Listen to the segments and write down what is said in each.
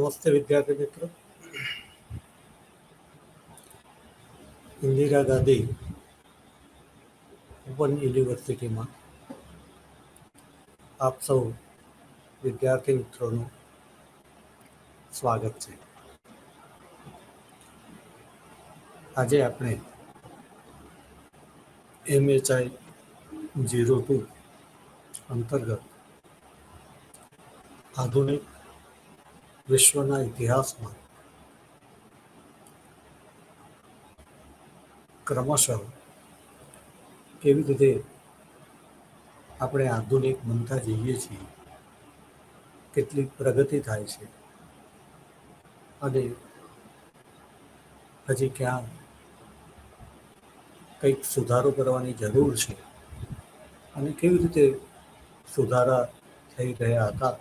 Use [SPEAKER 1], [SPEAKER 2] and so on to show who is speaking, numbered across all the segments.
[SPEAKER 1] નમસ્તે વિદ્યાર્થી મિત્રો. ઇન્દિરા ગાંધી ઓપન યુનિવર્સિટીમાં આપ સૌ વિદ્યાર્થી મિત્રોનું સ્વાગત છે. આજે આપણે MHI 02 અંતર્ગત આધુનિક વિશ્વના ઇતિહાસમાં ક્રમશઃ કેવી રીતે આપણે આધુનિક બનતા જઈએ છીએ, કેટલી પ્રગતિ થાય છે અને હજી ક્યાં કંઈક સુધારો કરવાની જરૂર છે અને કેવી રીતે સુધારા થઈ રહ્યા હતા,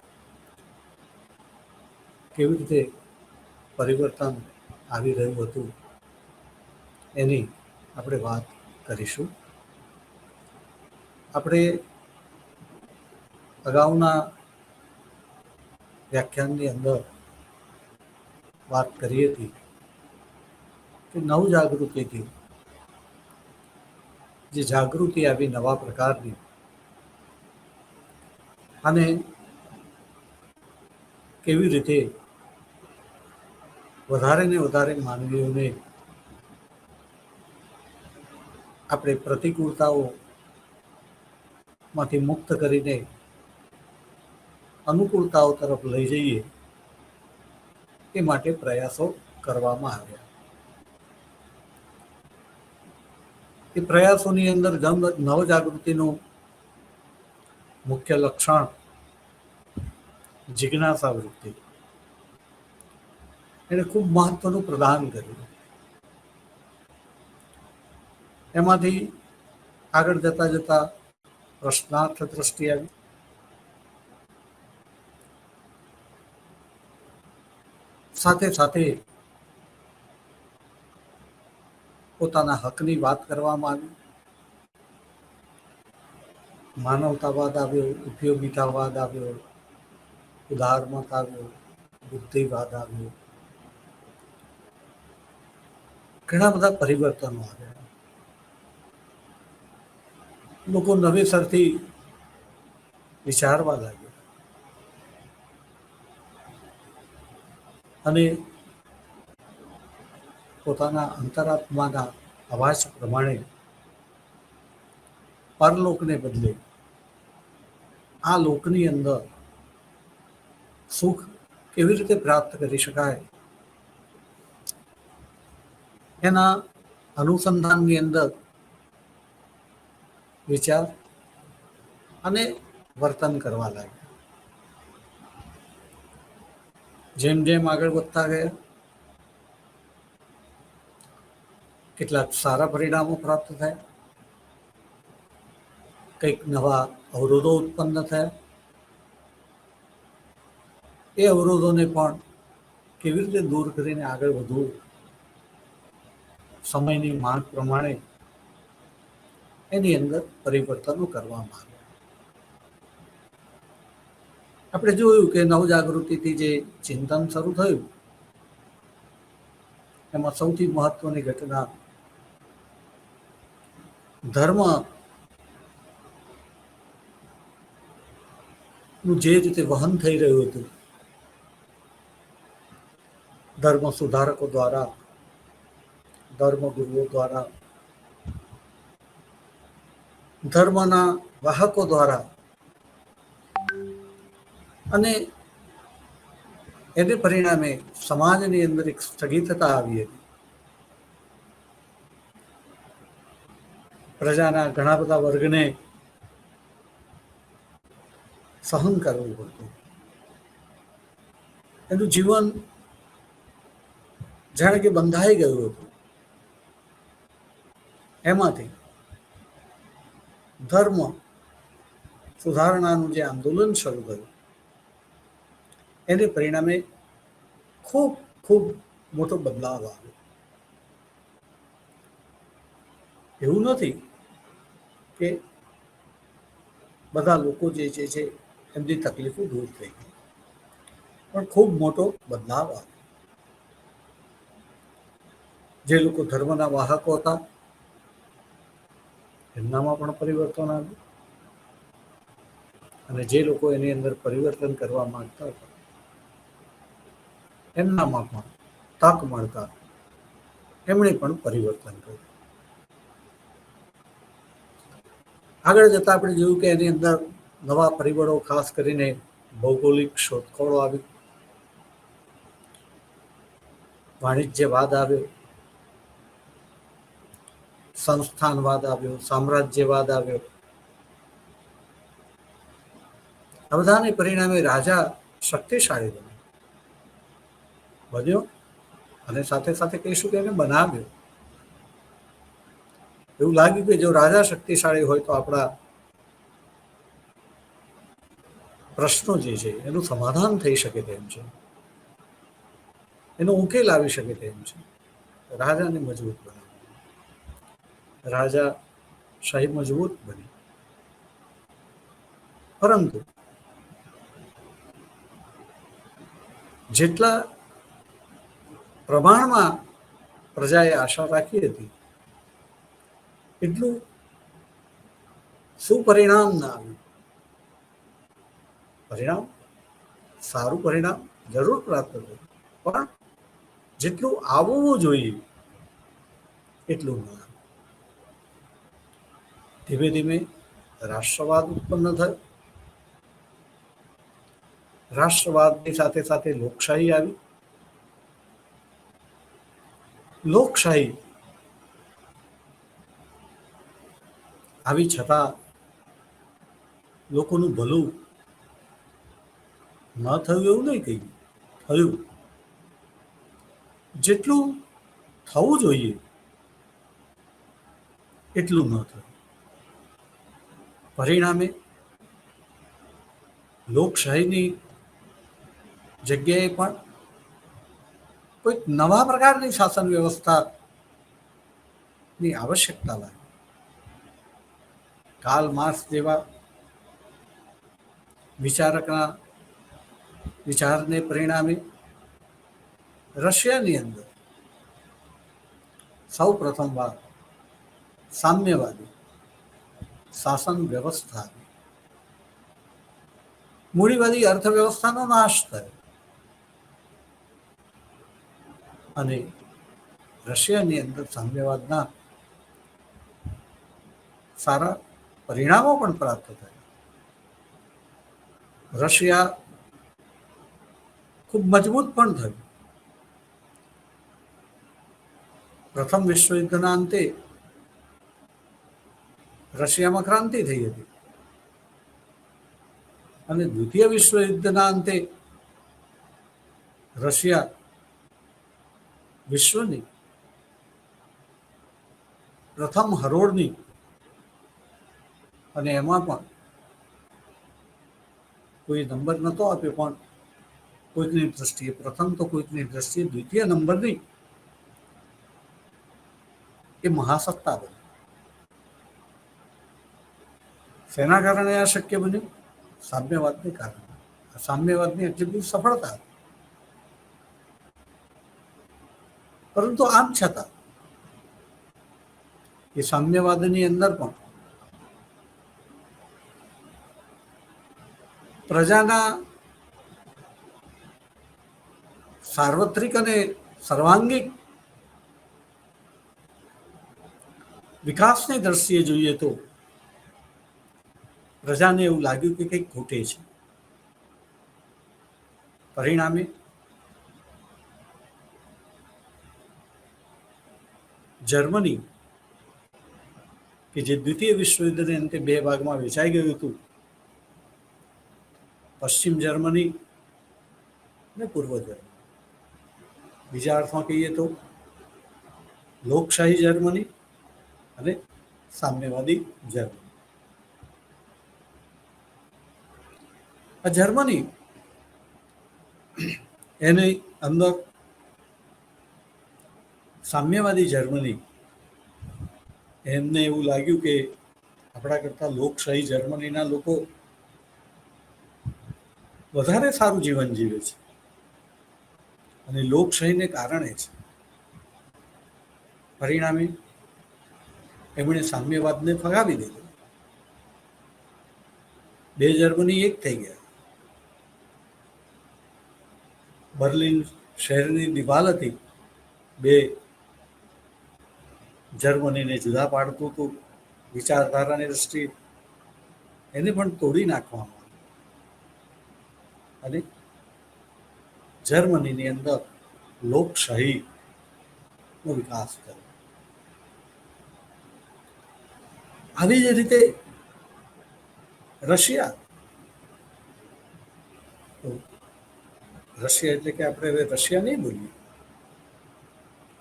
[SPEAKER 1] કેવી રીતે પરિવર્તન આવી રહ્યું હતું, એની આપણે વાત કરીશું. આપણે અગાઉના વ્યાખ્યાનની અંદર વાત કરી હતી કે નવજાગૃતિથી જે જાગૃતિ આવી નવા પ્રકારની, અને કેવી રીતે વધારે ને વધારે માનવીઓને આપણે પ્રતિકૂળતાઓમાંથી મુક્ત કરીને અનુકૂળતાઓ તરફ લઈ જઈએ એ માટે પ્રયાસો કરવામાં આવ્યા. એ પ્રયાસોની અંદર નવજાગૃતિનું મુખ્ય લક્ષણ જિજ્ઞાસા વૃત્તિ, એને ખૂબ મહત્વનું પ્રદાન કર્યું. એમાંથી આગળ જતા જતા પ્રશ્નાર્થ દ્રષ્ટિ આવી, સાથે સાથે પોતાના હકની વાત કરવામાં આવી, માનવતાવાદ આવ્યો, ઉપયોગિતાવાદ આવ્યો, ઉદારમત આવ્યો, બુદ્ધિવાદ આવ્યો, ઘણા બધા પરિવર્તનો આવ્યા. લોકો નવેસરથી વિચારવા લાગ્યા અને પોતાના અંતરાત્માના અવાજ પ્રમાણે પરલોકને બદલે આ લોકની અંદર સુખ કેવી રીતે પ્રાપ્ત કરી શકાય એના અનુસંધાનની અંદર વિચાર અને વર્તન કરવા લાગ્યા. જેમ જેમ આગળ વધતા ગયા કેટલાક સારા પરિણામો પ્રાપ્ત થયા, કંઈક નવા અવરોધો ઉત્પન્ન થયા. એ અવરોધોને પણ કેવી રીતે દૂર કરીને આગળ વધવું, સમયની માંગ પ્રમાણે એની અંદર પરિવર્તનો કરવામાં આવ્યા. આપણે જોયું કે નવજાગૃતિથી જે ચિંતન શરૂ થયું એમાં સૌથી મહત્વની ઘટના ધર્મ નું જે રીતે વહન થઈ રહ્યું હતું, ધર્મ સુધારકો દ્વારા, ધર્મગુરુઓ દ્વારા, ધર્મના વાહકો દ્વારા, અને એને પરિણામે સમાજની અંદર એક સ્થગિતતા આવી હતી. પ્રજાના ઘણા બધા વર્ગને સહન કરવું પડતું. એનું જીવન જાણે કે બંધાઈ ગયું હતું. એમાંથી ધર્મ સુધારણાનું જે આંદોલન શરૂ થયું એને પરિણામે ખૂબ ખૂબ મોટો બદલાવ આવ્યો. એવું નથી કે બધા લોકો જે છે એમની તકલીફો દૂર થઈ ગઈ, પણ ખૂબ મોટો બદલાવ આવ્યો. જે લોકો ધર્મના વાહકો હતા એમનામાં પણ પરિવર્તન આવ્યું, અને જે લોકો એની અંદર પરિવર્તન કરવા માંગતા હતા એમનામાં પણ તક મળતા એમણે પણ પરિવર્તન કર્યું. આગળ જતા આપણે જોયું કે એની અંદર નવા પરિબળો, ખાસ કરીને ભૌગોલિક શોધખોળો આવી, વાણિજ્યવાદ આવ્યો, સંસ્થાનવાદ આવ્યો, સામ્રાજ્યવાદ આવ્યો. આ બધાને પરિણામે રાજા શક્તિશાળી બન્યો, અને સાથે સાથે કહીશું કે એને બનાવ્યો. એવું લાગ્યું કે જો રાજા શક્તિશાળી હોય તો આપણા પ્રશ્નો જે છે એનું સમાધાન થઈ શકે તેમ છે, એનો ઉકેલ આવી શકે તેમ છે. રાજાને મજબૂત બનાવ્યો, રાજા શાહી મજબૂત બની. પરંતુ જેટલા પ્રમાણમાં પ્રજાએ આશા રાખી હતી એટલું સુપરિણામ ના આવ્યું. પરિણામ, સારું પરિણામ જરૂર પ્રાપ્ત થયું, પણ જેટલું આવવું જોઈએ એટલું ન આવ્યું. ધીમે ધીમે રાષ્ટ્રવાદ ઉત્પન્ન થયો. રાષ્ટ્રવાદની સાથે સાથે લોકશાહી આવી. લોકશાહી આવી છતાં લોકોનું ભલું ન થયું એવું નહીં કહ્યું, થયું. જેટલું થવું જોઈએ એટલું ન થયું. પરિણામે લોકશાહીની જગ્યાએ પણ કોઈક નવા પ્રકારની શાસન વ્યવસ્થાની આવશ્યકતા લાગી. કાર્લ માર્ક્સ જેવા વિચારકના વિચારને પરિણામે રશિયાની અંદર સૌ પ્રથમવાર સામ્યવાદી શાસન વ્યવસ્થા આવી. મૂડીવાદી અર્થવ્યવસ્થાનો નાશ થયો, અને રશિયાની અંદર સામ્યવાદના સારા પરિણામો પણ પ્રાપ્ત થયા. રશિયા ખૂબ મજબૂત પણ થયું. પ્રથમ વિશ્વયુદ્ધના અંતે રશિયામાં ક્રાંતિ થઈ હતી, અને દ્વિતીય વિશ્વયુદ્ધના અંતે રશિયા વિશ્વની પ્રથમ હરોળની, અને એમાં પણ કોઈ નંબર નહોતો આપ્યો, પણ કોઈકની દ્રષ્ટિએ પ્રથમ તો કોઈકની દ્રષ્ટિએ દ્વિતીય નંબરની એ મહાસત્તા બની. શેના કારણે આ શક્ય બન્યું? સામ્યવાદને કારણે. સામ્યવાદની એટલી બધી સફળતા હતી. પરંતુ આમ છતાં એ સામ્યવાદની અંદર પણ પ્રજાના સાર્વત્રિક અને સર્વાંગીક વિકાસની દ્રષ્ટિએ જોઈએ તો પ્રજાને એવું લાગ્યું કે કંઈક ખૂટે છે. પરિણામે જર્મની, કે જે દ્વિતીય વિશ્વયુદ્ધને અંતે બે ભાગમાં વેચાઈ ગયું હતું, પશ્ચિમ જર્મની અને પૂર્વ જર્મની. બીજા અર્થમાં કહીએ તો લોકશાહી જર્મની અને સામ્યવાદી જર્મની. આ જર્મની એની અંદર સામ્યવાદી જર્મની, એમને એવું લાગ્યું કે આપણા કરતા લોકશાહી જર્મનીના લોકો વધારે સારું જીવન જીવે છે, અને લોકશાહીને કારણે જ પરિણામે એમણે સામ્યવાદને ફગાવી દીધો. બે જર્મની એક થઈ ગયા. બર્લિન શહેરની દિવાલ હતી, બે જર્મનીને જુદા પાડતું હતું વિચારધારાની દ્રષ્ટિએ, એને પણ તોડી નાખવામાં અને જર્મનીની અંદર લોકશાહીનો વિકાસ કર્યો. આવી જ રીતે રશિયા, રશિયા એટલે કે આપણે હવે રશિયા નહીં બોલીએ,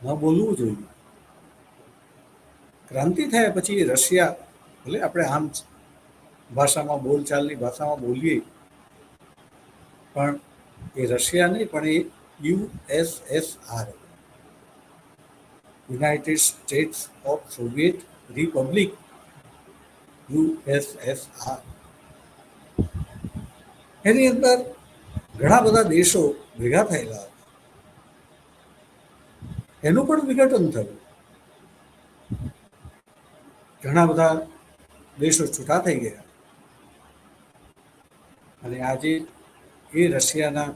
[SPEAKER 1] ન બોલવું જોઈએ. ક્રાંતિ થયા પછી રશિયા, ભલે આપણે આમ ભાષામાં બોલચાલની ભાષામાં બોલીએ, પણ એ રશિયા નહીં, પણ એ USSR, United States of Soviet Republic, USSR. એની અંદર ઘણા બધા દેશો ભેગા થયેલા હતા. એનું પણ વિઘટન થયું. ઘણા બધા દેશો છૂટા થઈ ગયા અને આજે એ રશિયાના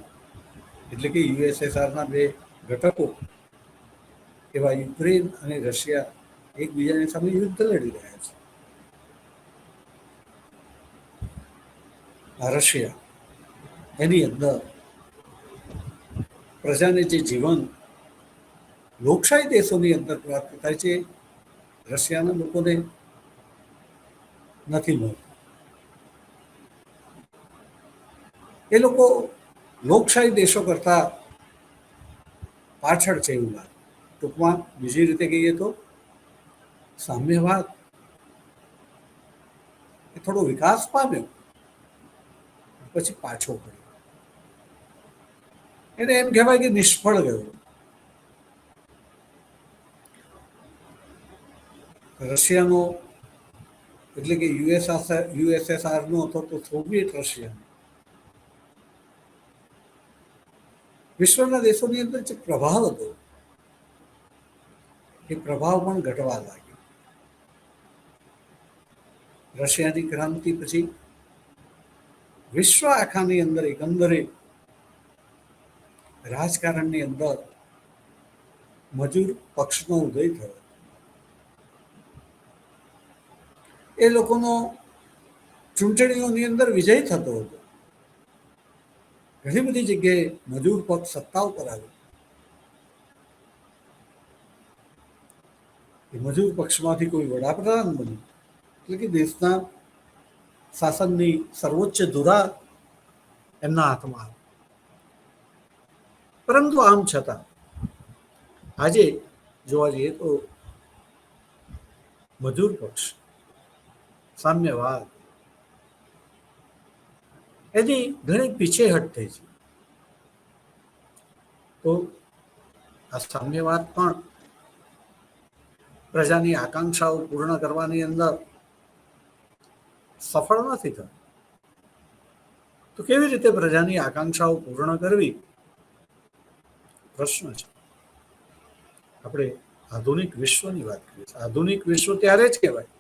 [SPEAKER 1] એટલે કે યુએસએસઆરના બે ઘટકો એવા યુક્રેન અને રશિયા એકબીજાની સામે યુદ્ધ લડી રહ્યા છે. આ રશિયા, એની અંદર પ્રજાને જે જીવન લોકશાહી દેશોની અંદર પ્રાપ્ત થાય છે, રશિયાના લોકોને નથી મળતું. એ લોકો લોકશાહી દેશો કરતા પાછળ છે એવું લાગે. ટૂંકમાં બીજી રીતે કહીએ તો સામ્યવાદ એ થોડો વિકાસ પામ્યો, પછી પાછો પડ્યો. એને એમ કહેવાય કે નિષ્ફળ ગયો. રશિયાનો એટલે કે યુએસએસઆરનો હતો તો સોવિયત રશિયા, વિશ્વના દેશોની અંદર જે પ્રભાવ હતો એ પ્રભાવ પણ ઘટવા લાગ્યો. રશિયાની ક્રાંતિ પછી વિશ્વ આખાની અંદર એકંદરે રાજકારણની અંદર મજૂર પક્ષનો ઉદય થયો. એ લોકોનો ચૂંટણીઓની અંદર વિજય થતો હતો. ઘણી બધી જગ્યાએ મજૂર પક્ષ સત્તા ઉપર આવ્યો. એ મજૂર પક્ષમાંથી કોઈ વડાપ્રધાન બન્યું એટલે કે દેશના શાસનની સર્વોચ્ચ ધુરા એમના હાથમાં આવી. પરંતુ આમ છતાં આજે જોવા જઈએ તો મજૂર પક્ષ, સામ્યવાદ, એની ઘણી પીછેહટ થઈ છે. તો આ સામ્યવાદ પણ પ્રજાની આકાંક્ષાઓ પૂર્ણ કરવાની અંદર સફળ નથી થતો. તો કેવી રીતે પ્રજાની આકાંક્ષાઓ પૂર્ણ કરવી પ્રશ્ન છે. આપણે આધુનિક વિશ્વની વાત કરીએ. આધુનિક વિશ્વ ત્યારે જ કહેવાય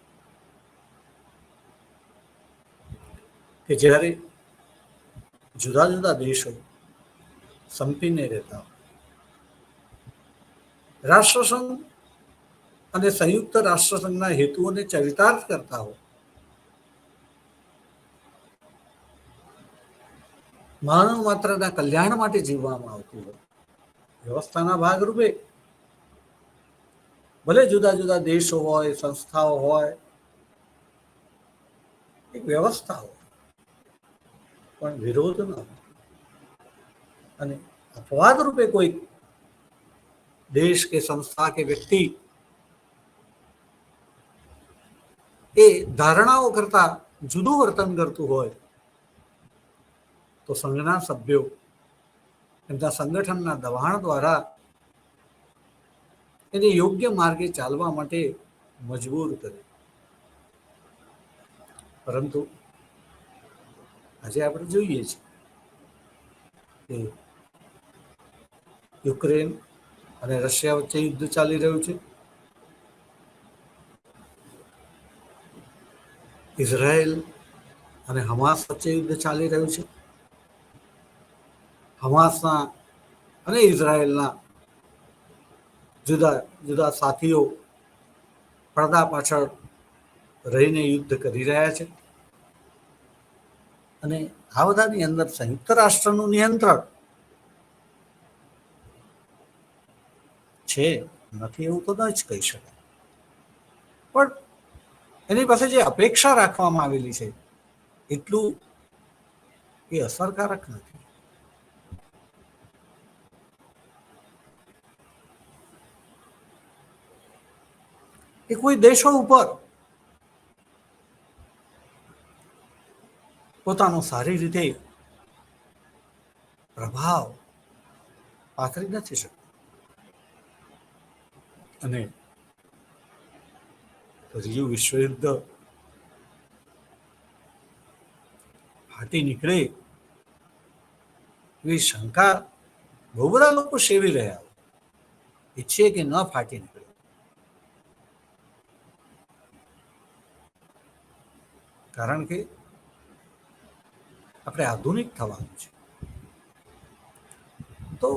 [SPEAKER 1] કે જ્યારે જુદા જુદા દેશો સંપીને રહેતા હોય. રાષ્ટ્રસંઘ અને સંયુક્ત રાષ્ટ્રસંઘના હેતુઓને ચરિતાર્થ કરતા હોય. માનવ માત્રના કલ્યાણ માટે જીવવામાં આવતું હોય. વ્યવસ્થાના ભાગરૂપે ભલે જુદા જુદા દેશો હોય, સંસ્થાઓ હોય, એક વ્યવસ્થા હોય, પણ વિરોધ ન હોય. અને અપવાદ રૂપે કોઈ દેશ કે સંસ્થા કે વ્યક્તિ એ ધારણાઓ કરતા જુદું વર્તન કરતું હોય તો સંઘના સભ્યો એમના સંગઠનના દબાણ દ્વારા એને યોગ્ય માર્ગે ચાલવા માટે મજબૂર કરે. પરંતુ આજે આપણે જોઈએ છીએ કે યુક્રેન અને રશિયા વચ્ચે યુદ્ધ ચાલી રહ્યું છે. ઇઝરાયલ અને હમાસ વચ્ચે યુદ્ધ ચાલી રહ્યું છે. હમાસના અને ઇઝરાયલના જુદા જુદા સાથીઓ પડદા પાછળ રહીને યુદ્ધ કરી રહ્યા છે. અને આ બધાની અંદર સંયુક્ત રાષ્ટ્રનું નિયંત્રણ છે, નથી એવું તો ન જ કહી શકાય. પણ એની પાસે જે અપેક્ષા રાખવામાં આવેલી છે એટલું એ અસરકારક નથી. એ કોઈ દેશો ઉપર પોતાનો સારી રીતે પ્રભાવ પાથરી નથી શકતો. અને ત્રીજું વિશ્વયુદ્ધ ફાટી નીકળે એવી શંકા બહુ બધા લોકો સેવી રહ્યા, ઈચ્છે કે ન ફાટી નીકળે. કારણ કે આપણે આધુનિક થવાનું છે. તો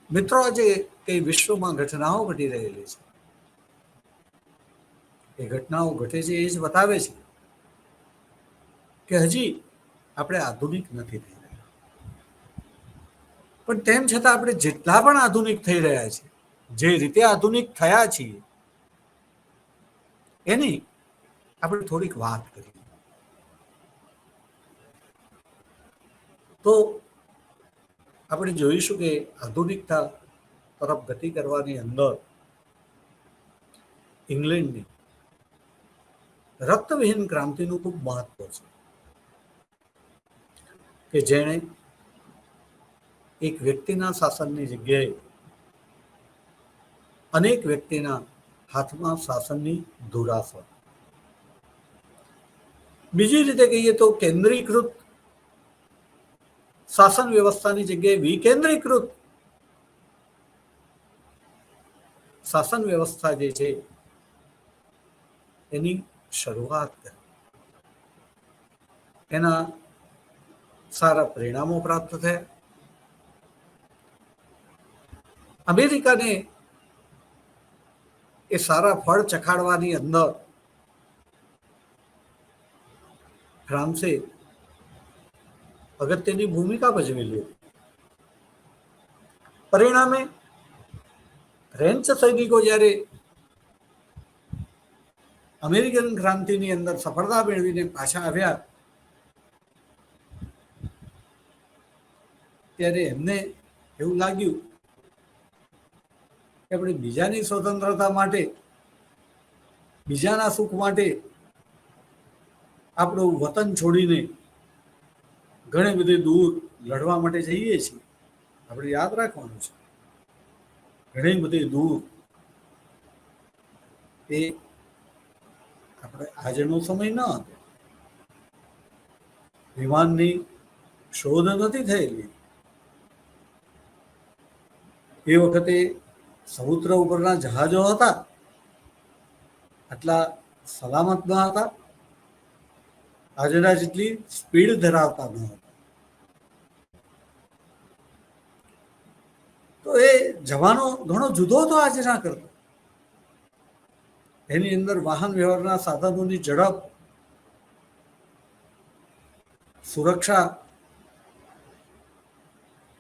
[SPEAKER 1] મિત્રો, આજે કઈ વિશ્વમાં ઘટનાઓ ઘટી રહેલી છે, એ ઘટનાઓ ઘટે છે એ જ બતાવે છે કે હજી આપણે આધુનિક નથી થઈ રહ્યા. પણ તેમ છતાં આપણે જેટલા પણ આધુનિક થઈ રહ્યા છીએ, જે રીતે આધુનિક થયા છીએ એની આપણે થોડીક વાત કરીએ તો આપણે જોઈશું કે આધુનિકતા તરફ ગતિ કરવાની અંદર ઇંગ્લેન્ડની રક્તવિહીન ક્રાંતિનું ખૂબ મહત્વ છે, કે જેણે એક વ્યક્તિના શાસનની જગ્યાએ અનેક વ્યક્તિના હાથમાં શાસનની ધુરા છે. બીજી રીતે કહીએ તો કેન્દ્રીકૃત શાસન વ્યવસ્થાની જગ્યાએ વિકેન્દ્રીકૃત શાસન વ્યવસ્થા જે છે એની શરૂઆત કરી. એના સારા પરિણામો પ્રાપ્ત થયા. અમેરિકાને એ સારા ફળ ચખાડવાની અંદર ફ્રાન્સે અગત્યની ભૂમિકા ભજવેલી. પરિણામે ફ્રેન્ચ સૈનિકો જ્યારે અમેરિકન ક્રાંતિની અંદર સફળતા મેળવીને પાછા આવ્યા ત્યારે એમને એવું લાગ્યું કે આપણે બીજાની સ્વતંત્રતા માટે, બીજાના સુખ માટે આપણું વતન છોડીને ઘણી બધી દૂર લડવા માટે જઈએ છીએ. આપણે યાદ રાખવાનું છે, ઘણી બધી દૂર એ આપણે આજનો સમય ન હતો. વિમાનની શોધ નથી થયેલી. એ વખતે સમુદ્ર ઉપરના જહાજો હતા, આટલા સલામત ન હતા, આજના જેટલી સ્પીડ ધરાવતા ન હતા. તો એ જવાનો ઘણો જુદો હતો આજના કરતા. એની અંદર વાહન વ્યવહારના સાધનોની ઝડપ, સુરક્ષા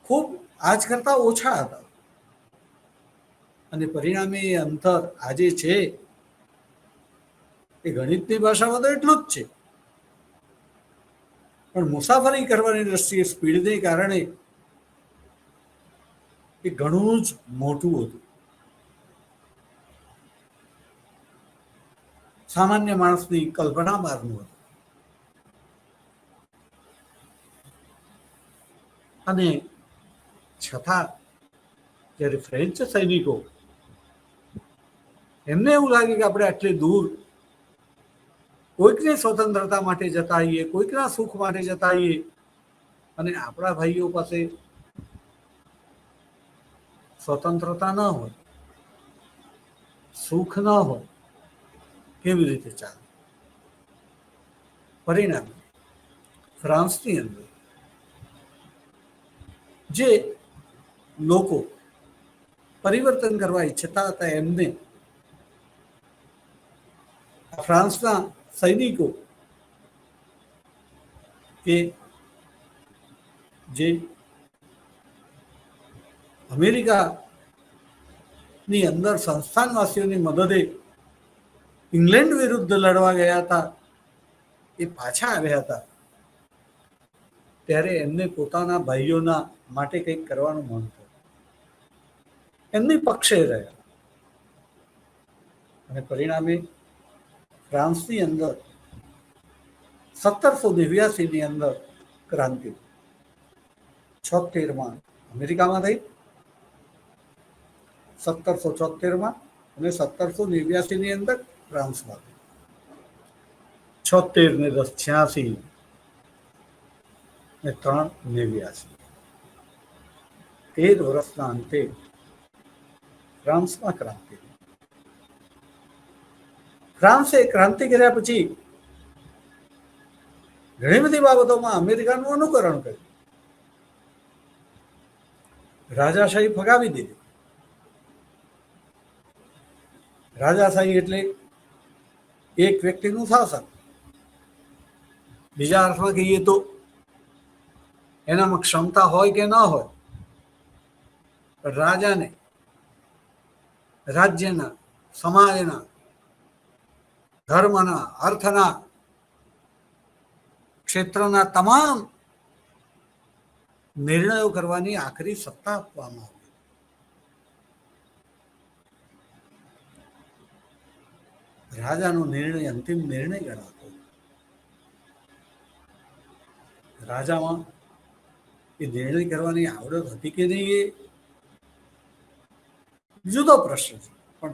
[SPEAKER 1] ખૂબ આજ કરતા ઓછા હતા. અને પરિણામે એ અંતર આજે છે એ ગણિતની ભાષામાં તો એટલું જ છે, પણ મુસાફરી કરવાની દ્રષ્ટિએ સ્પીડને કારણે એ ઘણું જ મોટું હતું. સામાન્ય માણસની કલ્પના બહારનું હતું. અને છતાં જ્યારે ફ્રેન્ચ સૈનિકો, એમને એવું લાગે કે આપણે આટલી દૂર કોઈકની સ્વતંત્રતા માટે જતા આવીએ, કોઈકના સુખ માટે જતા આવીએ, અને આપણા ભાઈઓ પાસે સ્વતંત્રતા ન હોય, સુખ ન હોય, કેવી રીતે ચાલે? પરિણામે ફ્રાન્સની અંદર જે લોકો પરિવર્તન કરવા ઈચ્છતા હતા એમને ફ્રાન્સના સૈનિકો કે જે અમેરિકાની અંદર સંસ્થાનવાસીઓની મદદે ઇંગ્લેન્ડ વિરુદ્ધ લડવા ગયા હતા, એ પાછા આવ્યા હતા, ત્યારે એમને પોતાના ભાઈઓના માટે કંઈક કરવાનું મન થયું. એમની પક્ષે રહ્યા અને પરિણામે ફ્રાન્સની અંદર 1789 ની અંદર ક્રાંતિ 76માં અમેરિકામાં થઈ, 1776માં અને 1789 ની અંદર ફ્રાન્સમાં થઈ. 76 ને 10 86 ને 3 89, 13 વર્ષના અંતે ફ્રાન્સમાં ક્રાંતિ. ફ્રાન્સે ક્રાંતિ કર્યા પછી ઘણી બધી બાબતોમાં અમેરિકાનું અનુકરણ કર્યું. રાજાશાહી ફગાવી દીધી. રાજાશાહી એટલે એક વ્યક્તિનું શાસન. બીજા અર્થમાં કહીએ તો એનામાં ક્ષમતા હોય કે ન હોય, રાજાને રાજ્યના, સમાજના, ધર્મના, અર્થના ક્ષેત્રના તમામ નિર્ણયો કરવાની આખરી સત્તા આપવામાં આવી. રાજાનો નિર્ણય અંતિમ નિર્ણય ગણાતો. રાજામાં એ નિર્ણય કરવાની આવડત હતી કે નહીં એ જુદો પ્રશ્ન છે, પણ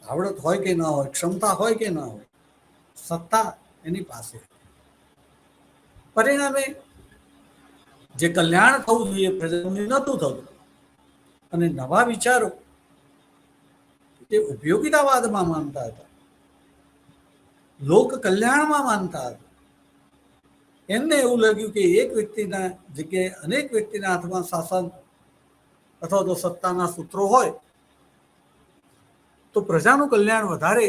[SPEAKER 1] આવડત હોય કે ન હોય, ક્ષમતા હોય કે ન હોય, સત્તા એની પાસે. પરિણામે જે કલ્યાણ થવું જોઈએ પ્રજાનું નહોતું થતું, અને નવા વિચારો જે ઉપયોગિતાવાદમાં માનતા હતા, લોક કલ્યાણમાં માનતા હતા, એમને એવું લાગ્યું કે એક વ્યક્તિના જગ્યાએ અનેક વ્યક્તિના હાથમાં શાસન અથવા તો સત્તાના સૂત્રો હોય તો પ્રજાનું કલ્યાણ વધારે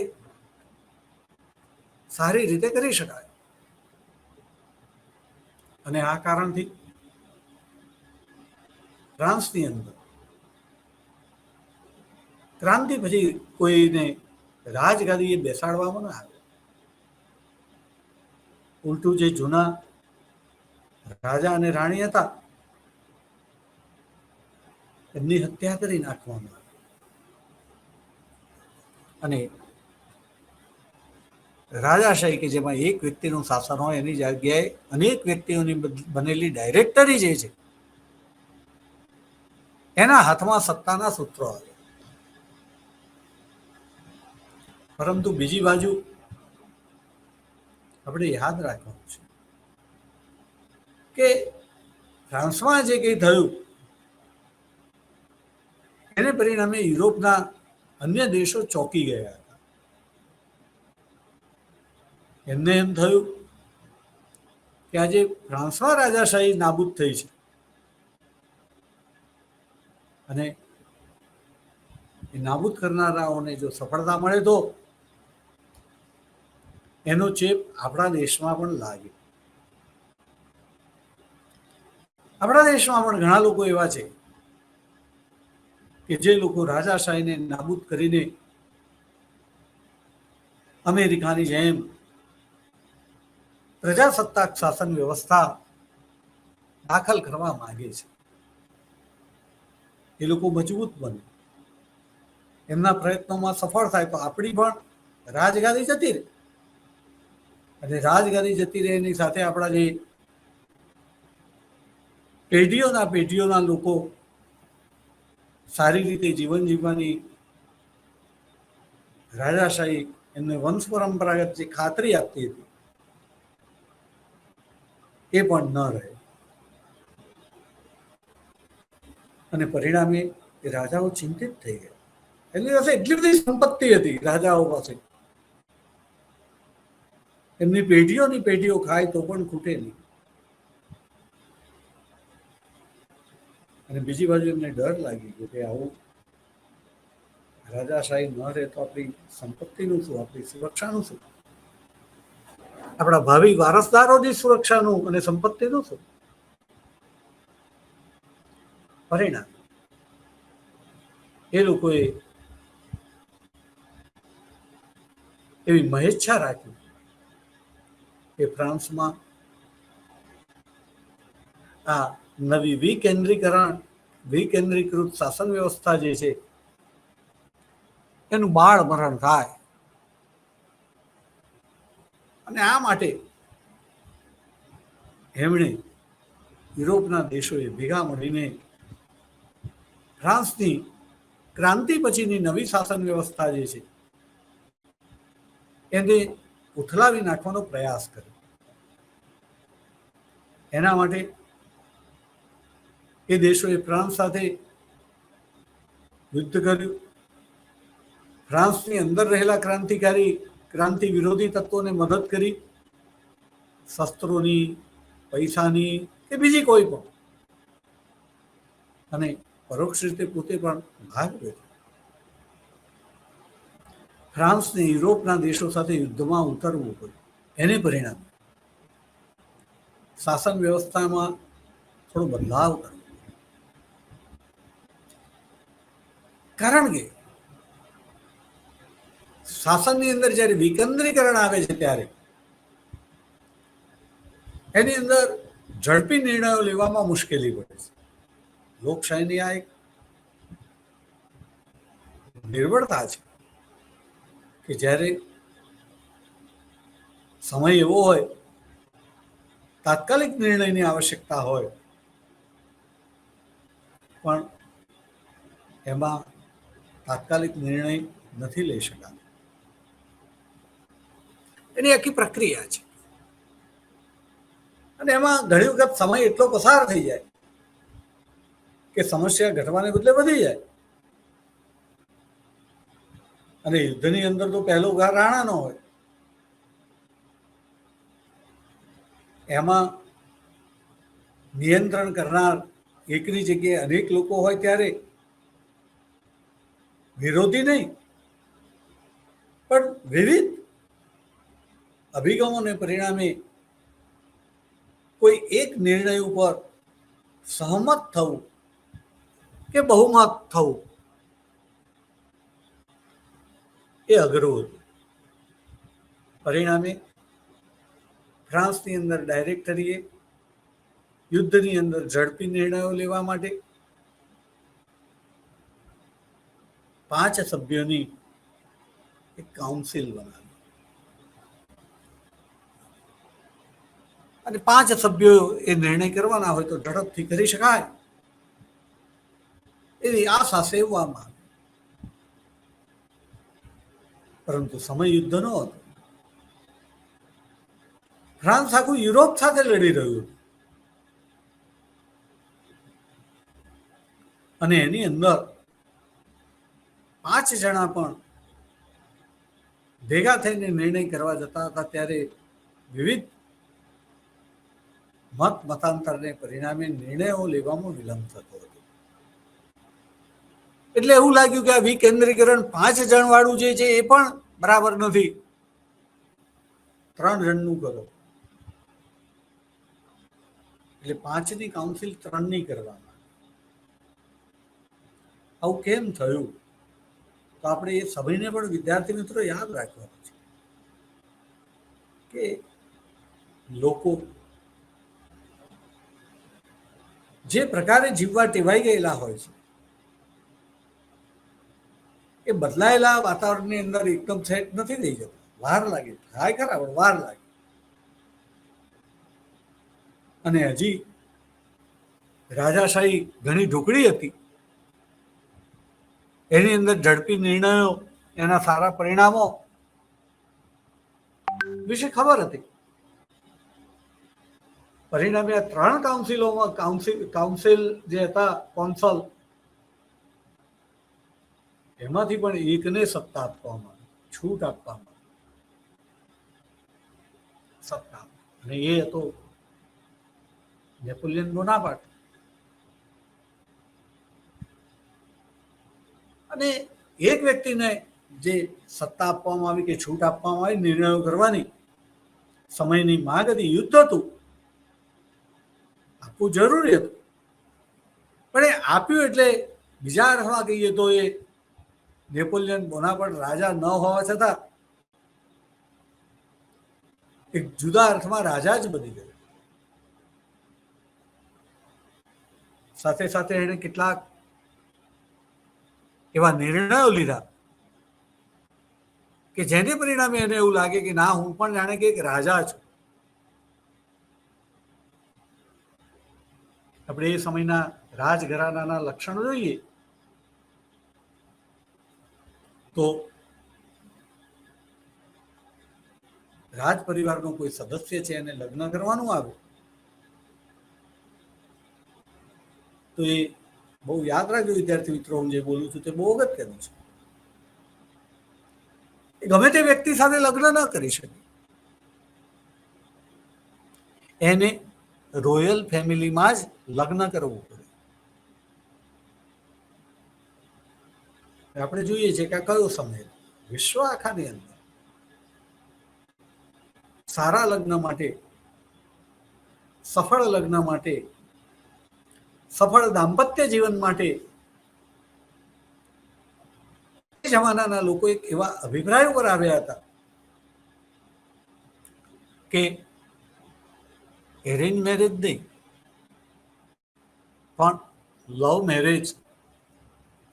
[SPEAKER 1] સારી રીતે કરી શકાય. અને આ કારણથી ફ્રાન્સની અંદર ક્રાંતિ પછી કોઈને રાજગાદીએ બેસાડવામાં ના આવે. ઉલટું જે જૂના રાજા અને રાણી હતા એમની હત્યા કરી નાખવામાં આવી અને રાજાશાહી કે જેમાં એક વ્યક્તિનું શાસન હોય એની જગ્યાએ અનેક વ્યક્તિઓની બનેલી ડાયરેક્ટરી જે છે એના હાથમાં સત્તાના સૂત્રો આવે. પરંતુ બીજી બાજુ આપણે યાદ રાખવાનું છે કે ફ્રાન્સમાં જે કંઈ થયું એને પરિણામે યુરોપના અન્ય દેશો ચોંકી ગયા હતા. એમને એમ થયું કે આજે ફ્રાન્સમાં રાજાશાહી નાબૂદ થઈ છે અને એ નાબૂદ કરનારાઓને જો સફળતા મળે તો એનો ચેપ આપણા દેશમાં પણ લાગે. આપણા દેશમાં પણ ઘણા લોકો એવા છે કે જે લોકો રાજાશાહીને નાબૂદ કરીને અમેરિકાની જેમ પ્રજાસત્તાક શાસન વ્યવસ્થા દાખલ કરવા માંગે છે. એ લોકો મજબૂત બને, એમના પ્રયત્નોમાં સફળ થાય તો આપણી પણ રાજગાદી જતી રહે. અને રાજગાદી જતી રહે એની સાથે આપણા જે પેઢીઓના લોકો સારી રીતે જીવન જીવવાની રાજાશાહી એમને વંશ પરંપરાગત જે ખાતરી આપતી હતી એ પણ ન રહે. અને પરિણામે એ રાજાઓ ચિંતિત થઈ ગયા. એમની પાસે એટલી બધી સંપત્તિ હતી રાજાઓ પાસે, એમની પેઢીઓની પેઢીઓ ખાય તો પણ ખૂટે નહીં. અને બીજી બાજુ એમને ડર લાગી ગયો કે આવું રાજાશાહી ન રહે તો આપણી સંપત્તિનું શું, આપણી સુરક્ષાનું શું, આપણા ભાવિ વારસદારોની સુરક્ષાનું અને સંપત્તિનું શું. પરિણામ એ લોકોએ એવી મહેચ્છા રાખી કે ફ્રાન્સમાં આ નવી વિકેન્દ્રીકૃત શાસન વ્યવસ્થા જે છે એનું બાળ મરણ થાય. અને આ માટે એમણે યુરોપના દેશોએ ભેગા મળીને ફ્રાન્સની ક્રાંતિ પછીની નવી શાસન વ્યવસ્થા જે છે એને ઉથલાવી નાખવાનો પ્રયાસ કર્યો. એના માટે એ દેશોએ ફ્રાન્સ સાથે યુદ્ધ કર્યું. ફ્રાન્સની અંદર રહેલા ક્રાંતિ વિરોધી તત્વોને મદદ કરી, શસ્ત્રોની, પૈસાની કે બીજી કોઈ પણ, અને પરોક્ષ રીતે પોતે પણ ભાગ લીધો. ફ્રાન્સને યુરોપના દેશો સાથે યુદ્ધમાં ઉતરવું પડ્યું. એને પરિણામે શાસન વ્યવસ્થામાં થોડો બદલાવ કરવો. કારણ કે શાસનની અંદર જ્યારે વિકેન્દ્રીકરણ આવે છે ત્યારે એની અંદર ઝડપી નિર્ણયો લેવામાં મુશ્કેલી પડે છે. લોકશાહીની આ એક નિર્બળતા છે કે જ્યારે સમય એવો હોય, તાત્કાલિક નિર્ણયની આવશ્યકતા હોય, પણ એમાં તાત્કાલિક નિર્ણય નથી લઈ શકાતો. એની આખી પ્રક્રિયા છે. અને એમાં ઘણી વખત સમય એટલો પસાર થઈ જાય કે સમસ્યા ઘટવાને બદલે વધી જાય. અને યુદ્ધની અંદર તો પહેલો ઘા રાણાનો હોય. એમાં નિયંત્રણ કરનાર એકની જગ્યાએ અનેક લોકો હોય ત્યારે વિરોધી નહીં પણ વિવિધ અભિગમોને પરિણામે કોઈ એક નિર્ણય ઉપર સહમત થવું કે બહુમત થવું એ અઘરું હતું. પરિણામે ફ્રાન્સની અંદર ડાયરેક્ટરીએ યુદ્ધની અંદર ઝડપી નિર્ણયો લેવા માટે 5 સભ્યોની એક કાઉન્સિલ બનાવી. અને 5 સભ્યો એ નિર્ણય કરવાના હોય તો ઝડપથી કરી શકાય એવી આશા સેવવામાં આવી. પરંતુ સમય યુદ્ધનો હતો. ફ્રાન્સ આખું યુરોપ સાથે લડી રહ્યું હતું અને એની અંદર 5 જણા પણ ભેગા થઈને નિર્ણય કરવા જતા હતા ત્યારે વિવિધ મતાંતરને પરિણામે નિર્ણયો લેવામાં વિલંબ થતો હતો. એટલે એવું લાગ્યું કે આ વિકેન્દ્રીકરણ 5 જણ વાળું જે છે એ પણ બરાબર નથી, 3 જણનું કરો. એટલે 5ની કાઉન્સિલ 3ની કરવામાં. આવું કેમ થયું તો આપણે એ સભ્યને પણ વિદ્યાર્થી મિત્રો યાદ રાખવાનું છે કે લોકો જે પ્રકારે જીવવા ટેવાઈ ગયેલા હોય છે એ બદલાયેલા વાતાવરણની અંદર એકદમ સેટ નથી થઈ જતું. વાર લાગે, થાય ખરા પણ વાર લાગે. અને હજી રાજાશાહી ઘણી ઢોકળી હતી. એની અંદર ઝડપી નિર્ણયો, એના સારા પરિણામો વિશે ખબર હતી. પરિણામે આ 3 કાઉન્સિલ જે હતા કોન્સલ એમાંથી પણ એકને સત્તા આપવામાં આવી, છૂટ આપવામાં સત્તા, અને એ હતો નેપોલિયન બોનાપાર્ટ. અને એક વ્યક્તિને જે સત્તા આપવામાં આવી કે છૂટ આપવામાં આવી નિર્ણયો કરવાની, સમયની માંગ હતી, યુદ્ધ હતું, આપવું જરૂરી હતું, પણ એ આપ્યું એટલે બીજા અર્થમાં કહીએ તો એ નેપોલિયન બોનાપાર્ટ રાજા ન હોવા છતાં એક જુદા અર્થમાં રાજા જ બની ગયો. સાથે સાથે એણે કેટલાક એવા નિર્ણયો લીધા કે જેને પરિણામે એને એવું લાગે કે ના, હું પણ જાણે કે એક રાજા છું. આપણે એ સમયના રાજઘરાનાના લક્ષણો જોઈએ તો રાજ પરિવારનો કોઈ સદસ્ય છે એને લગ્ન કરવાનું આવે તો એ બહુ યાદ રાખજો વિદ્યાર્થી મિત્રો, હું જે બોલું છું તે બહુ અગત્યનું છે. એ ગમે તે વ્યક્તિ સાથે લગ્ન ન કરી શકે, એને રોયલ ફેમિલીમાં જ લગ્ન કરવું પડે. આપણે જોઈએ છીએ કે આ કયો સમય, વિશ્વ આખાની અંદર સારા લગ્ન માટે, સફળ લગ્ન માટે, સફળ દાંપત્ય જીવન માટે જમાનાના લોકો એક એવા અભિપ્રાયો પર આવ્યા હતા કે એરેન્જ મેરેજ નહીં પણ લવ મેરેજ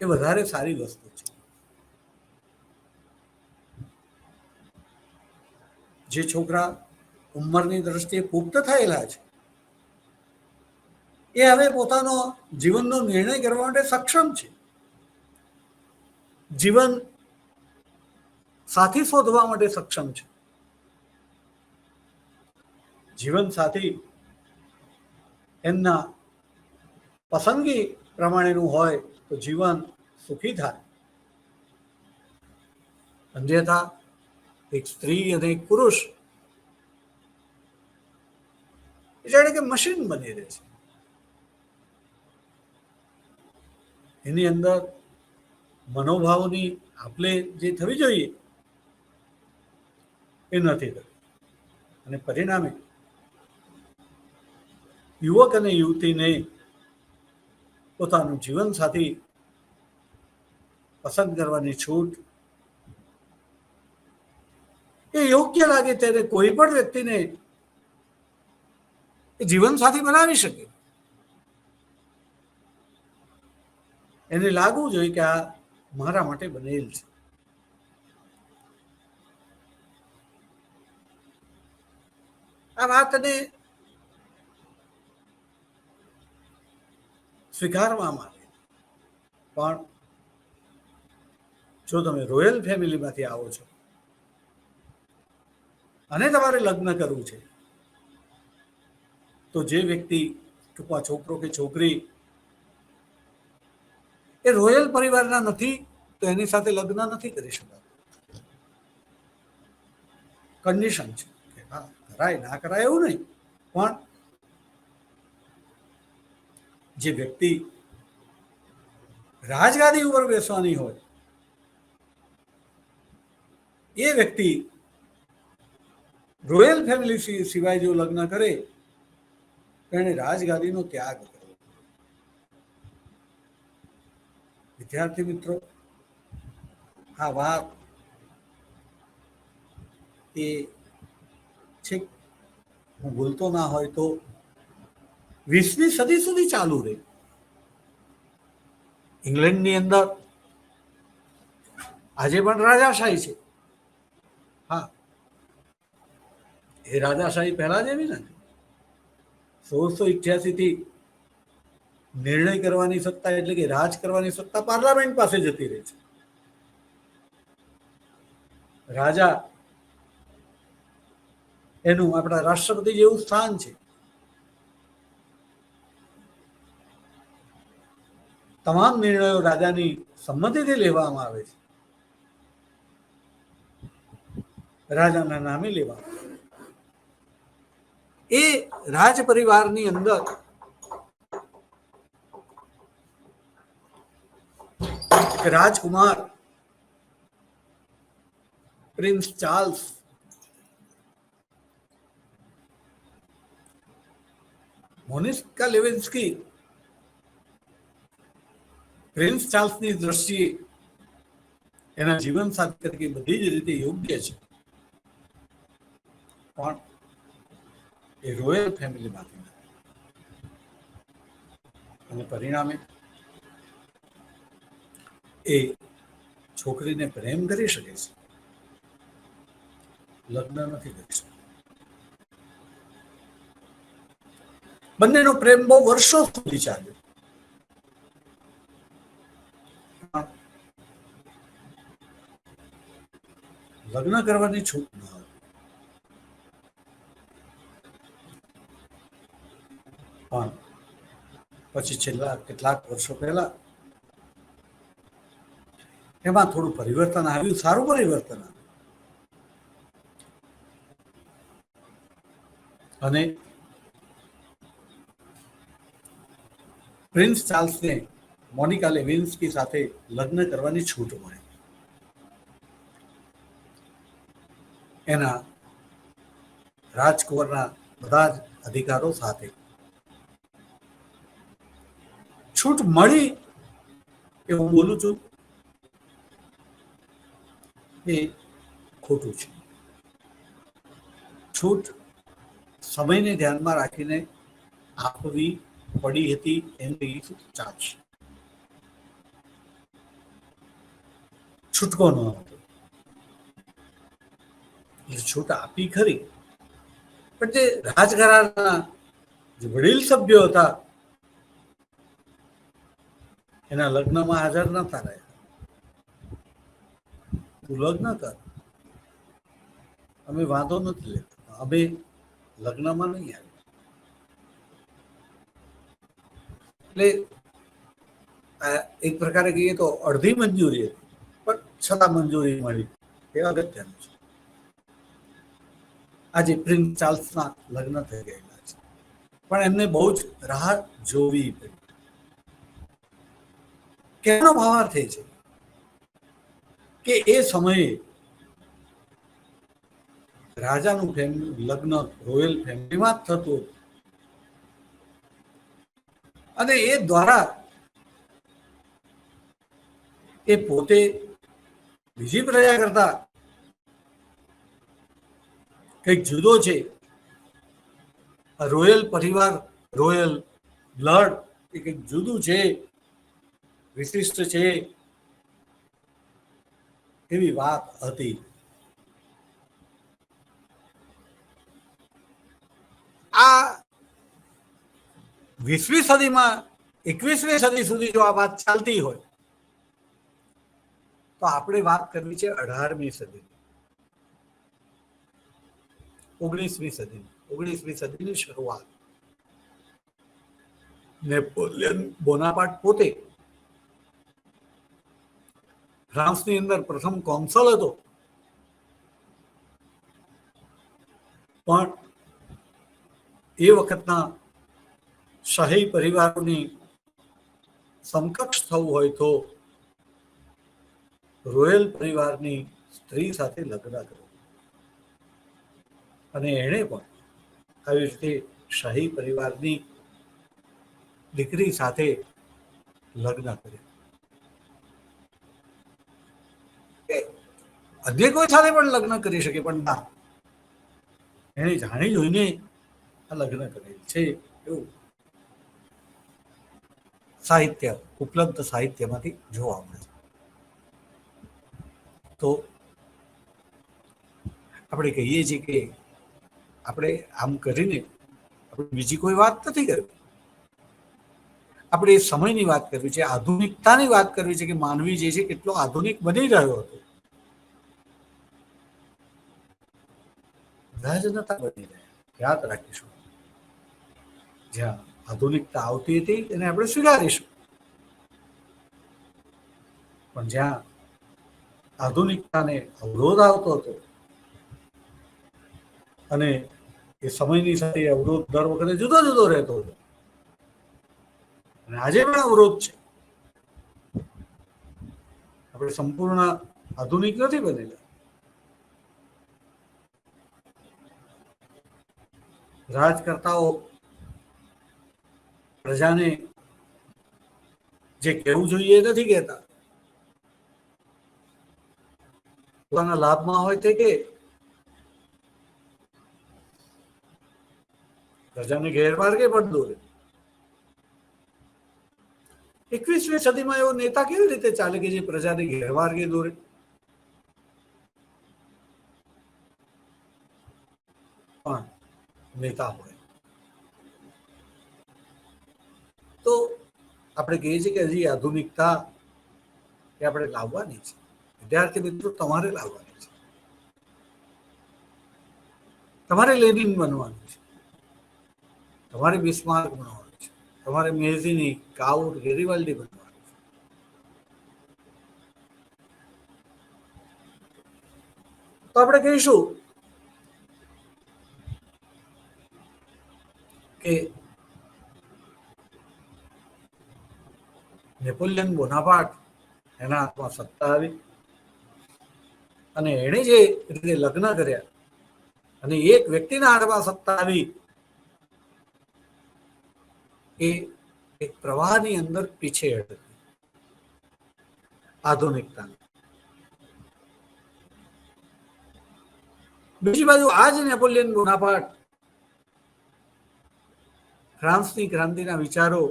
[SPEAKER 1] એ વધારે સારી વસ્તુ છે. જે છોકરા ઉંમરની દ્રષ્ટિએ પુખ્ત થયેલા છે એ હવે પોતાનો જીવનનો નિર્ણય કરવા માટે સક્ષમ છે. જીવન સાથી શોધવા માટે સક્ષમ છે. જીવન સાથી એમના પસંદગી પ્રમાણેનું હોય તો જીવન સુખી થાય. અન્યથા એક સ્ત્રી અને એક પુરુષ જાણે કે મશીન બની રહે છે. એની અંદર મનોભાવની આપલે જે થવી જોઈએ એ નથી થતી, અને પરિણામે યુવક અને યુવતીને પોતાનું જીવન સાથી પસંદ કરવાની છૂટ એ યોગ્ય લાગે ત્યારે કોઈ પણ વ્યક્તિને એ જીવન સાથી બનાવી શકે. એને લાગવું જોઈએ કે આ મારા માટે બનેલ છે. આ વાતને સ્વીકારવામાં આવે, પણ જો તમે રોયલ ફેમિલીમાંથી આવો છો અને તમારે લગ્ન કરવું છે તો જે વ્યક્તિ, ટૂંકા છોકરો કે છોકરી એ રોયલ પરિવારના નથી તો એની સાથે લગ્ન નથી કરી શકાતું. કન્ડિશન છે કે હા, કરાય ના કરાય એવું નહીં, પણ જે વ્યક્તિ રાજગાદી ઉપર બેસવાની હોય એ વ્યક્તિ રોયલ ફેમિલી સિવાય જો લગ્ન કરે તો એને રાજગાદીનો ત્યાગ કરવો. વિદ્યાર્થી મિત્રો, આ વાત એ છેક હું ભૂલતો ના હોય તો 20મી સદી સુધી ચાલુ રહી. ઇંગ્લેન્ડની અંદર આજે પણ રાજાશાહી છે. હા, એ રાજાશાહી પહેલા જેવી નથી. 1688 થી નિર્ણય કરવાની સત્તા એટલે કે રાજ કરવાની સત્તા પાર્લામેન્ટ પાસે જતી રહી છે. રાજા એનું આપણા રાષ્ટ્રપતિ જેવું સ્થાન છે. તમામ નિર્ણયો રાજાની સંમતિથી લેવામાં આવે છે, રાજાના નામે લેવામાં આવે. એ રાજ પરિવારની અંદર રાજકુમાર પ્રિન્સ ચાર્લ્સ મોનિકા લેવિન્સ્કી પ્રિન્સ ચાર્લ્સની દ્રષ્ટિએ એના જીવન સાથી તરીકે બધી જ રીતે યોગ્ય છે, પણ એ રોયલ ફેમિલીમાંથી નથી. અને પરિણામે એ છોકરીને પ્રેમ કરી શકે છે, લગ્ન નથી કરી શકતો. બંનેનો પ્રેમ બહુ વર્ષો સુધી ચાલ્યો. લગ્ન કરવાની છૂટ ન હતી, પણ પછી છેલ્લા કેટલાક વર્ષો પહેલા એમાં થોડું પરિવર્તન આવ્યું, સારું પરિવર્તન આવ્યું. અને પ્રિન્સ ચાર્લ્સને મોનિકા લેવિન્સ્કી સાથે લગ્ન કરવાની છૂટ મળી. એના રાજકુમારના બધા જ અધિકારો સાથે છૂટ મળી એ હું બોલું છું એ ખોટું છે. છૂટ સમયને ધ્યાનમાં રાખીને આપવી પડી હતી એમ કહીએ ચાલશે. છૂટકો ન હતો, છૂટ આપી ખરી, પણ જે રાજઘરાના જે વડીલ સભ્યો હતા એના લગ્નમાં હાજર નતા રહ્યા. તું લગ્ન કર, અમે વાંધો નથી લેતા, અમે લગ્નમાં નહીં આવ્યા. એટલે એક પ્રકારે કહીએ તો અડધી મંજૂરી હતી, પણ છતાં મંજૂરી મળી એ અગત્યનું છે. આજે પ્રિન્સ ચાર્લ્સના લગ્ન થઈ ગયેલા છે, પણ એમને બહુ જ રાહ જોવી પડી. કેનો ભાવાર્થ એ છે કે એ સમયે રાજાનું લગ્ન રોયલ ફેમિલીમાં જ થતું હતું, અને એ દ્વારા એ પોતે બીજી પ્રજા કરતા કંઈક જુદો છે. રોયલ પરિવાર, રોયલ બ્લડ એ કંઈક જુદું છે, વિશિષ્ટ છે, એવી વાત હતી. આ 20મી સદીમાં 21મી સદી સુધી જો આ વાત ચાલતી હોય તો આપણે વાત કરવી છે 18મી સદી, 19મી સદીની શરૂઆત. નેપોલિયન બોનાપાર્ટ પોતે ફ્રાન્સની અંદર પ્રથમ કોન્સલ હતો, પણ એ વખતના શાહી પરિવારોની સમકક્ષ થવું હોય તો રોયલ પરિવારની સ્ત્રી સાથે લગ્ન કર્યું, અને એણે પણ આવી રીતે શાહી પરિવારની દીકરી સાથે લગ્ન કર્યું. અન્ય કોઈ સાથે પણ લગ્ન કરી શકે, પણ ના, એણે જાણી જોઈને આ લગ્ન કરેલ છે એવું સાહિત્ય, ઉપલબ્ધ સાહિત્યમાંથી જોવા મળે છે. તો આપણે કહીએ છીએ કે આપણે આમ કરીને આપણે બીજી કોઈ વાત નથી કરવી, આપણે એ સમયની વાત કરવી છે, આધુનિકતાની વાત કરવી છે કે માનવી જે છે કેટલો આધુનિક બની રહ્યો હતો. નતા બની રહ્યા, યાદ રાખીશું. જ્યાં આધુનિકતા આવતી હતી એને આપણે સ્વીકારીશું, પણ જ્યાં આધુનિકતાને અવરોધ આવતો હતો અને એ સમયની સાથે અવરોધ દર વખતે જુદો જુદો રહેતો હતો, અને આજે પણ અવરોધ છે. આપણે સંપૂર્ણ આધુનિક નથી બનેલા. રાજકર્તાઓ પ્રજાને જે કહેવું જોઈએ એ નથી કહેતા. પોતાના લાભમાં હોય તે કે પ્રજાને ગેરમાર્ગે પણ દોરે. 21મી સદીમાં એવો નેતા કેવી રીતે ચાલે કે જે પ્રજાને ગેરમાર્ગે દોરે? પણ નેતા હોય તો આપણે કહીએ છીએ કે હજી આધુનિકતા એ આપણે લાવવાની છે. વિદ્યાર્થી મિત્રો, તમારે લાવવાની છે. તમારે લેનિન બનવાનું છે, તમારે બિસ્માર્ક બનવાનું છે, તમારે મેઝિની, કાઉટ, ગેરીવાલ્ડી બનવાનું છે. તો આપણે કહીશું કે નેપોલિયન બોનાપાર્ટ એના હાથમાં સત્તા આવી અને એણે જે રીતે લગ્ન કર્યા અને એક વ્યક્તિના હાથમાં સત્તા આવી, એ એક પ્રવાહની અંદર પીછેહટ હતી આધુનિકતા. બીજી બાજુ આ જ નેપોલિયન બોનાપાર્ટ ફ્રાન્સની ક્રાંતિના વિચારો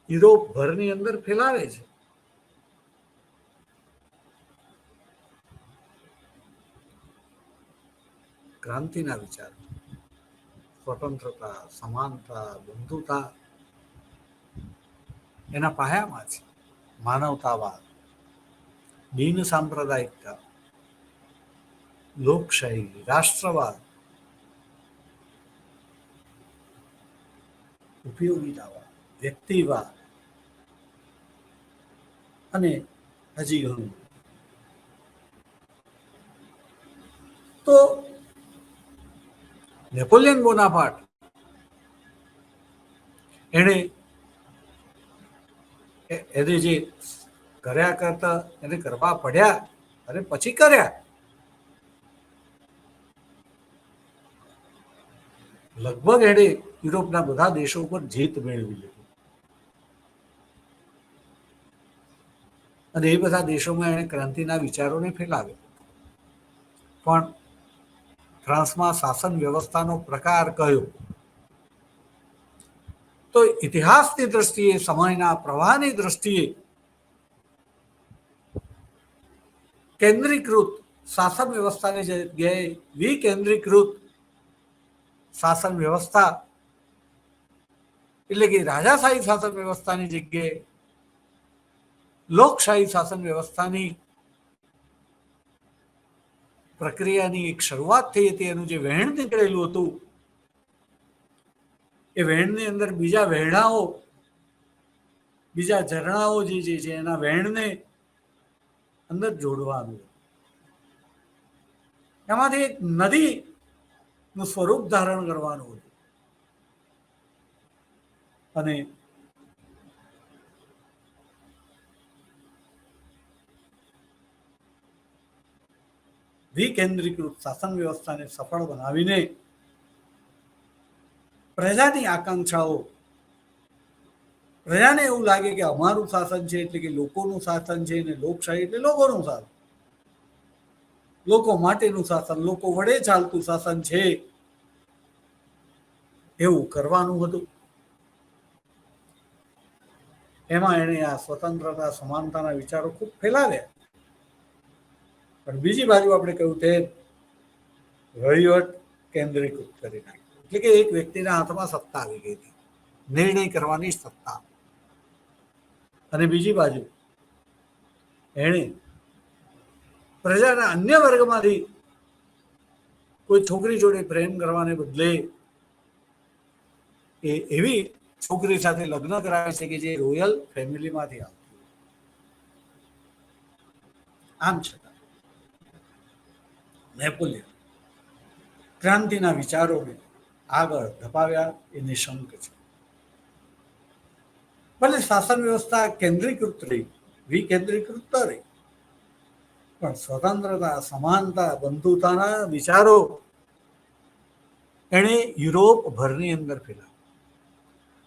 [SPEAKER 1] યુરોપ ભરની અંદર ફેલાવે છે. ક્રાંતિના વિચારો, સ્વતંત્રતા, સમાનતા, બંધુતા એના પાયામાં છે. માનવતાવાદ, બિન સાંપ્રદાયિકતા, લોકશાહી, રાષ્ટ્રવાદ, ઉપયોગિતાવાદ, વ્યક્તિવાદ અને હજી ઘણું. તો નેપોલિયન બોનાપાર્ટ એણે એને જે કર્યા કરતા એને કરવા પડ્યા અને પછી કર્યા, લગભગ એણે યુરોપના બધા દેશો પર જીત મેળવી લીધી અને એ બધા દેશોમાં એણે ક્રાંતિના વિચારોને ફેલાવ્યા. પણ ફ્રાન્સમાં શાસન વ્યવસ્થાનો પ્રકાર કયો? તો ઇતિહાસની દ્રષ્ટિએ, સમયના પ્રવાહની દ્રષ્ટિએ કેન્દ્રીકૃત શાસન વ્યવસ્થાની જગ્યાએ વિકેન્દ્રીકૃત શાસન વ્યવસ્થા, એટલે કે રાજાશાહી શાસન વ્યવસ્થાની જગ્યાએ લોકશાહી શાસન વ્યવસ્થાની પ્રક્રિયાની એક શરૂઆત થઈ હતી. એનું જે વહેણ નીકળેલું હતું, એ વહેણની અંદર બીજા વહેણાઓ, બીજા ઝરણાઓ જે છે એના વહેણને અંદર જોડવાનું, એમાંથી એક નદીનું સ્વરૂપ ધારણ કરવાનું હતું. અને વિકેન્દ્રીકૃત શાસન વ્યવસ્થાને સફળ બનાવીને પ્રજાની આકાંક્ષાઓ, પ્રજાને એવું લાગે કે અમારું શાસન છે એટલે કે લોકોનું શાસન છે, ને લોકશાહી એટલે લોકોનું શાસન, લોકો માટેનું શાસન, લોકો વડે ચાલતું શાસન છે, એવું કરવાનું હતું. એમાં એણે આ સ્વતંત્રતા, સમાનતાના વિચારો ખૂબ ફેલાવ્યા. પણ બીજી બાજુ આપણે કહ્યું તે વહીવટ કેન્દ્રીકૃત કરી નાખ્યું, એટલે કે એક વ્યક્તિના હાથમાં સત્તા આવી ગઈ હતી, નિર્ણય કરવાની સત્તા. અને બીજી બાજુ એણે પ્રજાના અન્ય વર્ગમાંથી કોઈ છોકરી જોડે પ્રેમ કરવાને બદલે એ એવી છોકરી સાથે લગ્ન કરાવે છે કે જે રોયલ ફેમિલીમાંથી આવતી, આમ છતાં નેપોલિયન ક્રાંતિના વિચારોને આગળ ધપાવ્યા એ નિશંક છે. ભલે શાસન વ્યવસ્થા કેન્દ્રીકૃત રહી, વિકેન્દ્રીકૃત ન રહી, પણ સ્વતંત્રતા, સમાનતા, બંધુતાના વિચારો એણે યુરોપ ભરની અંદર ફેલાવ્યા.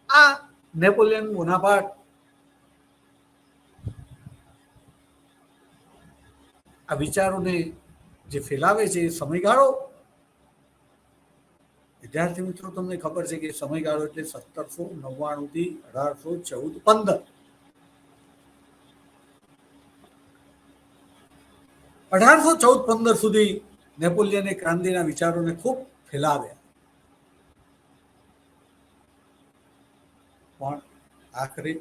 [SPEAKER 1] આ નેપોલિયન બોનાપાર્ટ આ વિચારોને જે ફેલાવે છે એ સમયગાળો, વિદ્યાર્થી મિત્રો તમને ખબર છે કે સમયગાળો એટલે 1799 થી 1814-15. 1814-15 સુધી નેપોલિયને ક્રાંતિના વિચારોને ખૂબ ફેલાવ્યા, પણ આખરે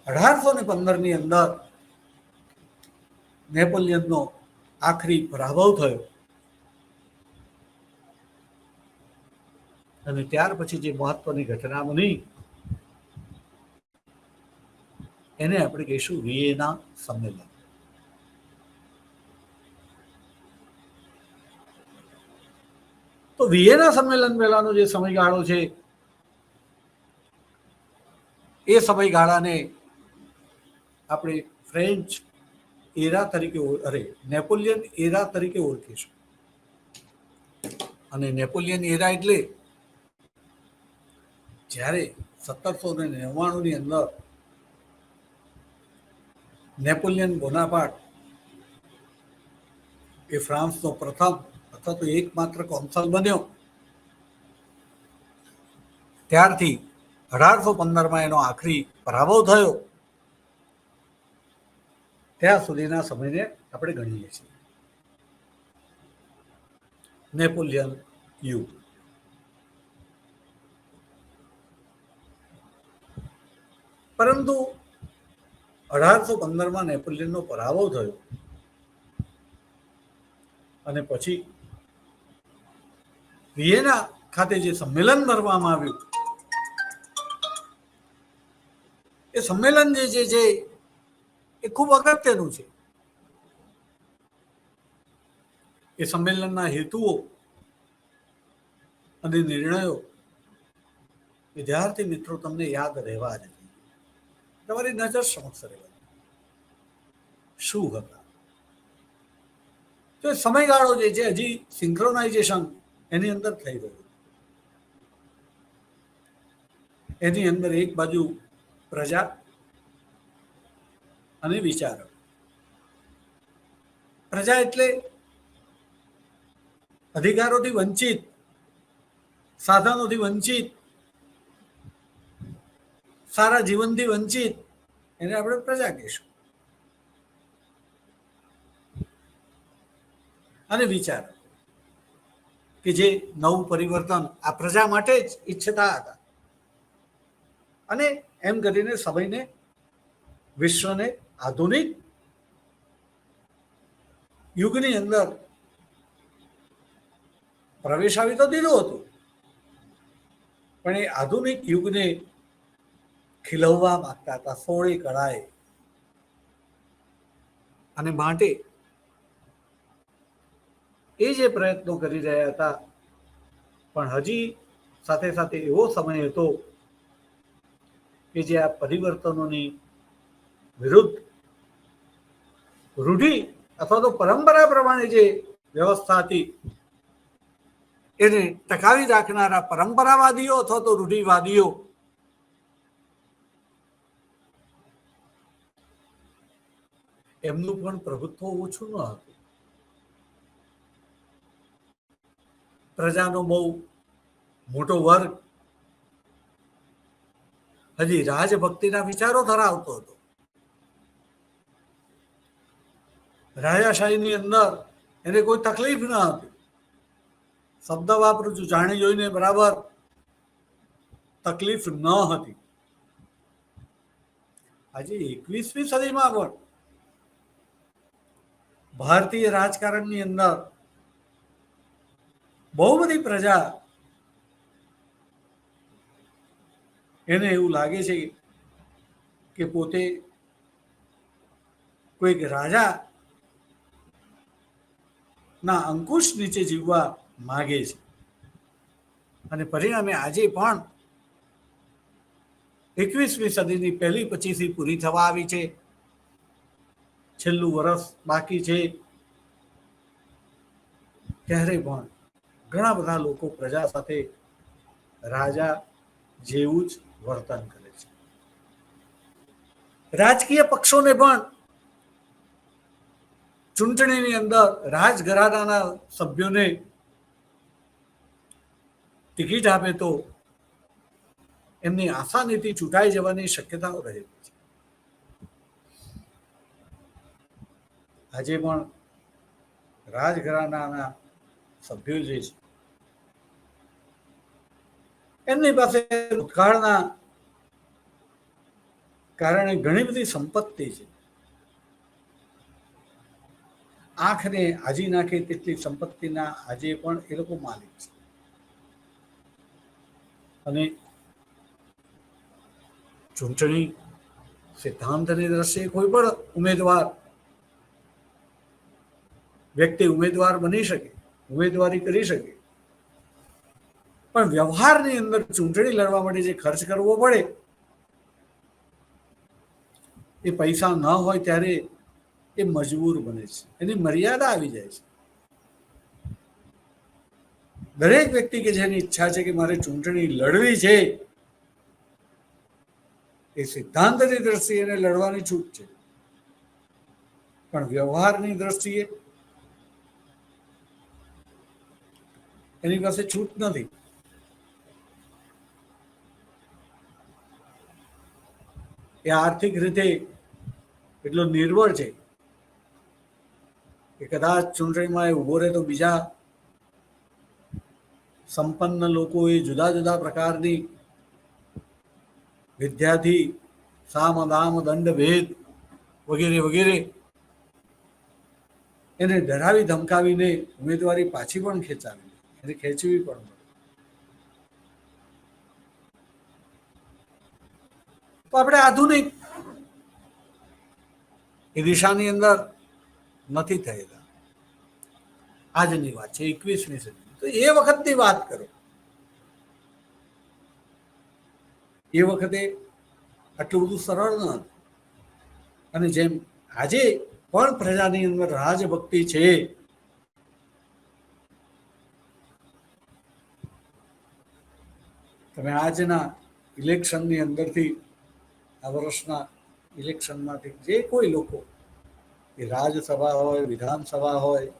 [SPEAKER 1] 1815 ની અંદર નેપોલિયનનો આખરી પરાભવ થયો અને ત્યાર પછી જે મહત્વની ઘટના બની એને આપણે કહીશું વિયેના સંમેલન. તો વિયેના સંમેલન પહેલાનો જે સમયગાળો છે એ સમયગાળાને આપણે ફ્રેન્ચ એરા તરીકે, નેપોલિયન એરા તરીકે ઓળખીશું. અને નેપોલિયન એરા એટલે જ્યારે 1799 ની અંદર નેપોલિયન બોનાપાર્ટ એ ફ્રાન્સનો પ્રથમ અથવા તો એકમાત્ર કોન્સલ બન્યો, ત્યારથી 1815માં એનો આખરી પરાભવ થયો, ત્યાં સુધીના સમયને આપણે ગણીએ છીએ નેપોલિયન યુગ. પરંતુ 1815માં નેપોલિયનનો પરાભવ થયો અને પછી વિયેના ખાતે જે સંમેલન કરવામાં આવ્યું, એ સંમેલન જે છે એ ખૂબ અગત્યનું છે. એ સંમેલનના હેતુઓ અને નિર્ણયો વિદ્યાર્થી મિત્રો તમને યાદ રહેવા જ, તમારી નજર સમક્ષ રહેવા શું હતા. તો સમયગાળો જે છે હજી સિંક્રોનાઇઝેશન એની અંદર થઈ રહ્યું. એની અંદર એક બાજુ પ્રજા અને વિચારો. પ્રજા એટલે અધિકારોથી વંચિત, સાધનોથી વંચિત, સારા જીવનથી વંચિત, એને આપણે પ્રજા કહીશું. અને વિચાર કે જે નવું પરિવર્તન આ પ્રજા માટે જ ઈચ્છતા હતા, અને એમ કરીને સમયને, વિશ્વને આધુનિક યુગની અંદર પ્રવેશ આવી તો દીધું હતું, પણ એ આધુનિક યુગને ખીલવવા માંગતા હતા સોળે કળાએ. અને માટે એ જે પ્રયત્નો કરી રહ્યા હતા, પણ હજી સાથે સાથે એવો સમય હતો કે જે આ પરિવર્તનોની વિરુદ્ધ રૂઢિ અથવા તો પરંપરા પ્રમાણે જે વ્યવસ્થા હતી એને ટકાવી રાખનારા પરંપરાવાદીઓ અથવા તો રૂઢિવાદીઓ એમનું પણ પ્રભુત્વ ઓછું ન હતું. પ્રજાનો બહુ મોટો વર્ગ હજી રાજભક્તિના વિચારો ધરાવતો હતો. રાજાશાહીની અંદર એને કોઈ તકલીફ ન હતી. શબ્દ વાપરું છું જાણી જોઈને, બરાબર, તકલીફ ન હતી. આજે 21મી સદીમાં પણ ભારતીય રાજકારણની અંદર બહુ બધી પ્રજા એને એવું લાગે છે કે પોતે કોઈક રાજા ના અંકુશ નીચે જીવવા માગે છે. અને પરિણામે આજે પણ 21મી સદીની પહેલી 25 પૂરી થવા આવી છે. છેલ્લું વર્ષ બાકી છે. ત્યારે પણ ઘણા બધા લોકો પ્રજા સાથે રાજા જેવું જ વર્તન કરે છે. રાજકીય પક્ષોને પણ ચૂંટણીની અંદર રાજઘરાનાના સભ્યોને ટિકિટ આપે તો એમની આસાનીથી ચૂંટાઈ જવાની શક્યતાઓ રહેલી છે. આજે પણ રાજઘરાનાના સભ્યો જે છે એમની પાસે ભૂતકાળના કારણે ઘણી બધી સંપત્તિ છે. આંખને આજી નાખે તેટલી સંપત્તિના આજે પણ એ લોકો માલિક છે. અને ચૂંટણી સિદ્ધાંતની દ્રષ્ટિએ કોઈ પણ વ્યક્તિ ઉમેદવાર બની શકે, ઉમેદવારી કરી શકે, પણ વ્યવહારની અંદર ચૂંટણી લડવા માટે જે ખર્ચ કરવો પડે એ પૈસા ન હોય ત્યારે એ મજબૂર બને છે. એની મર્યાદા આવી જાય છે. દરેક વ્યક્તિ કે જેની ઈચ્છા છે કે મારે ચૂંટણી લડવી છે, એ સિદ્ધાંતની દ્રષ્ટિએ એને લડવાની છૂટ છે, પણ વ્યવહારની દ્રષ્ટિએ એની પાસે છૂટ નથી. એ આર્થિક રીતે એટલો નિર્બળ છે કે કદાચ ચૂંટણીમાં એ ઉભો રહે તો બીજા સંપન્ન લોકોએ જુદા જુદા પ્રકારની વિદ્યાથી સામ દામ દંડ ભેદ વગેરે વગેરે એને ડરાવી ધમકાવીને ઉમેદવારી પાછી પણ ખેંચાવી, એને ખેંચવી પણ. તો આપણે આધુનિક એ દિશાની અંદર નથી થયેલા. આજની વાત છે 21મી સદી. તો એ વખતની વાત કરો. એ વખતે આટલું બધું સરળ ન હતું. અને જેમ આજે પણ પ્રજાની અંદર રાજભક્તિ છે, તમે આજના ઇલેક્શનની અંદરથી, આ વર્ષના ઇલેક્શનમાંથી જે કોઈ લોકો, એ રાજ્યસભા હોય, વિધાનસભા હોય,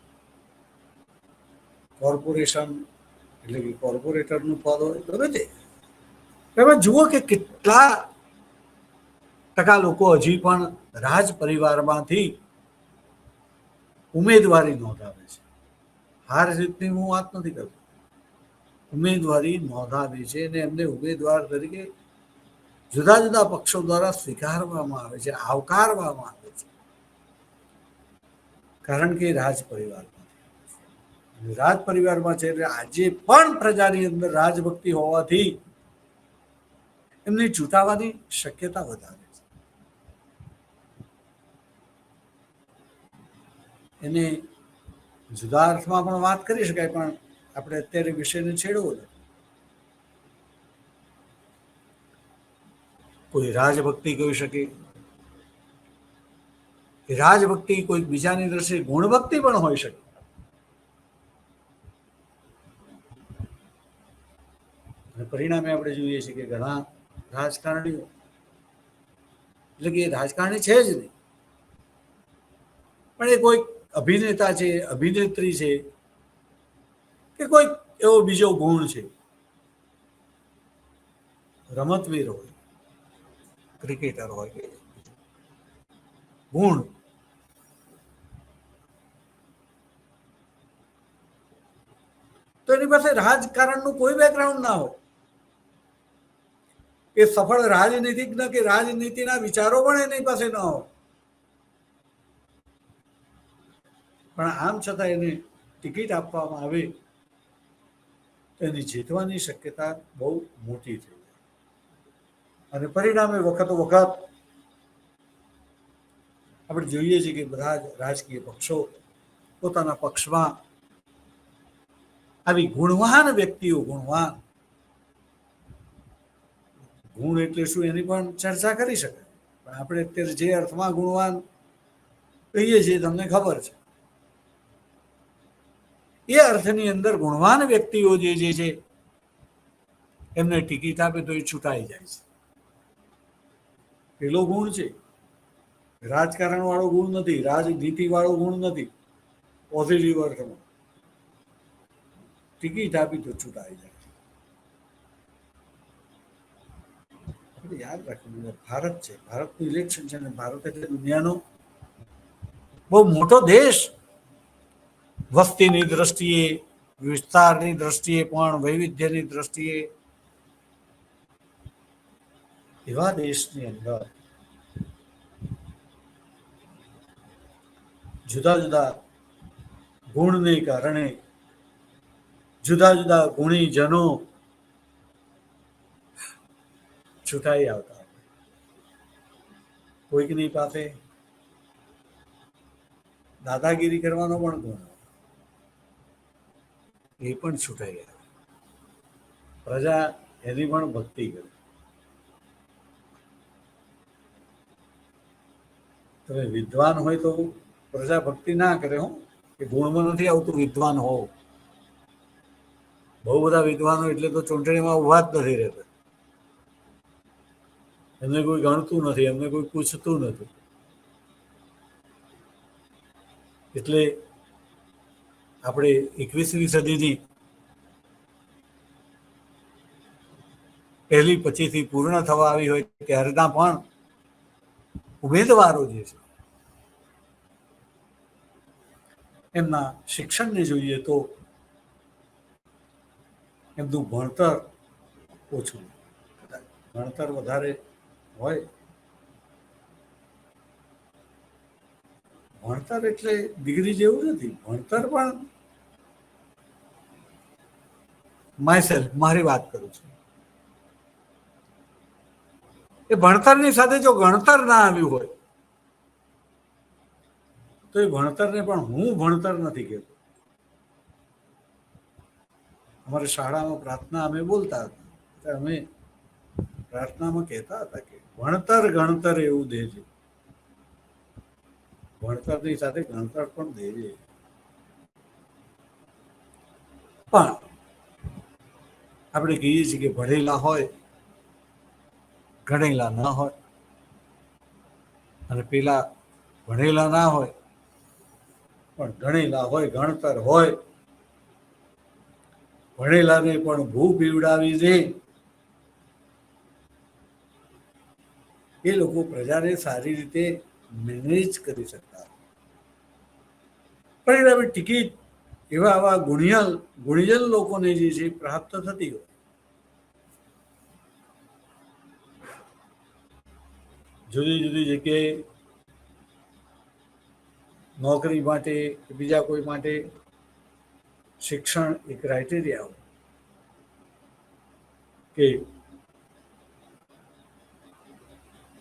[SPEAKER 1] કોર્પોરેશન એટલે કે કોર્પોરેટરનું પદ હોય, બરોબર છે, તમે જુઓ કે કેટલા ટકા લોકો હજી પણ રાજ પરિવારમાંથી ઉમેદવારી નોંધાવે છે. હાર જીતની હું વાત નથી કરતો, ઉમેદવારી નોંધાવી છે અને એમને ઉમેદવાર તરીકે જુદા જુદા પક્ષો દ્વારા સ્વીકારવામાં આવે છે, આવકારવામાં આવે છે, કારણ કે રાજ પરિવારમાં છે. એટલે આજે પણ પ્રજાની અંદર રાજભક્તિ હોવાથી એમની ચૂંટાવાની શક્યતા વધારે છે. એને જુદા અર્થમાં પણ વાત કરી શકાય, પણ આપણે અત્યારે વિષયને છેડવો નથી. કોઈ રાજભક્તિ કહી શકે, રાજભક્તિ કોઈ બીજાની દ્રષ્ટિએ ગુણભક્તિ પણ હોઈ શકે. અને પરિણામે આપણે જોઈએ છીએ કે ઘણા રાજકારણીઓ, એટલે કે રાજકારણી છે જ નહીં, પણ એ કોઈ અભિનેતા છે, અભિનેત્રી છે, કે કોઈ એવો બીજો ગુણ છે, રમતવીર હોય, ક્રિકેટર હોય, કે ગુણ, તો એની પાસે રાજકારણનું કોઈ બેકગ્રાઉન્ડ ના હોય. એ સફળ રાજનીતિજ્ઞ કે રાજનીતિના વિચારો પણ એની પાસે ન હોય, પણ આમ છતાં એને ટિકિટ આપવામાં આવે તો એની જીતવાની શક્યતા બહુ મોટી થઈ જાય. અને પરિણામે વખતો વખત આપણે જોઈએ છીએ કે બધા જ રાજકીય પક્ષો પોતાના પક્ષમાં આવી ગુણવાન વ્યક્તિઓ, ગુણ એટલે શું એની પણ ચર્ચા કરી શકાય, પણ આપણે અત્યારે જે અર્થમાં ગુણવાન કહીએ છીએ તમને ખબર છે. એ અર્થની અંદર ગુણવાન વ્યક્તિઓ જે છે એમને ટિકિટ આપે તો એ છૂટાઈ જાય છે. પેલો ગુણ છે રાજકારણ વાળો ગુણ નથી, રાજનીતિ વાળો ગુણ નથી. પોઝિટિવ અર્થમાં ટિકિટ આપી તો છૂટાઈ જાય. યાદ રાખવું, ભારત છે, ભારતનું ઇલેક્શન છે, અને ભારત એટલે દુનિયાનો બહુ મોટો દેશ. વસ્તીની દ્રષ્ટિએ, વિસ્તારની દ્રષ્ટિએ, પણ વૈવિધ્યની દ્રષ્ટિએ એવા દેશની અંદર જુદા જુદા ગુણને કારણે જુદા જુદા ગુણીજનો છૂટાઈ આવતા. કોઈકની પાસે દાદાગીરી કરવાનો પણ ગુણ, એ પણ છૂટાઈ આવે. પ્રજા એની પણ ભક્તિ કરે. તમે વિદ્વાન હોય તો પ્રજા ભક્તિ ના કરે. હું એ ગુણમાં નથી આવતું વિદ્વાન હોવ. બહુ બધા વિદ્વાનો એટલે તો ચૂંટણીમાં ઉભા જ નથી રહેતા. એમને કોઈ ગણતું નથી, એમને કોઈ પૂછતું નથી. એટલે આપણે 21મી સદીની પહેલી 25થી પૂર્ણ થવા આવી હોય ત્યારના પણ ઉમેદવારો જે છે એમના શિક્ષણને જોઈએ તો એમનું ભણતર ઓછું, ભણતર વધારે હોય. ભણતર એટલે ડિગ્રી જેવું નથી, ભણતર પણ મારી વાત કરું છું. એ ભણતરની સાથે જો ગણતર ના આવ્યું હોય તો એ ભણતરને પણ હું ભણતર નથી કહેતો. અમારી શાળામાં પ્રાર્થના અમે બોલતા હતા, અમે પ્રાર્થનામાં કહેતા હતા કે ભણતર ગણતર એવું દેજે, ભણતરની સાથે ગણતર પણ દેજે. પણ આપણે કહીએ છીએ કે ભણેલા હોય, ગણેલા ના હોય, અને પેલા ભણેલા ના હોય પણ ગણેલા હોય, ગણતર હોય. ભણેલાને પણ ભૂ પીવડાવી દે. એ લોકો પ્રજાને સારી રીતે મેનેજ કરી શકતા. પરિણામે ટિકિટ એવા આવા ગુણિજન લોકોને જે છે પ્રાપ્ત થતી હોય. જુદી જુદી જગ્યાએ નોકરી માટે કે બીજા કોઈ માટે શિક્ષણ એક ક્રાઇટેરિયા હોય કે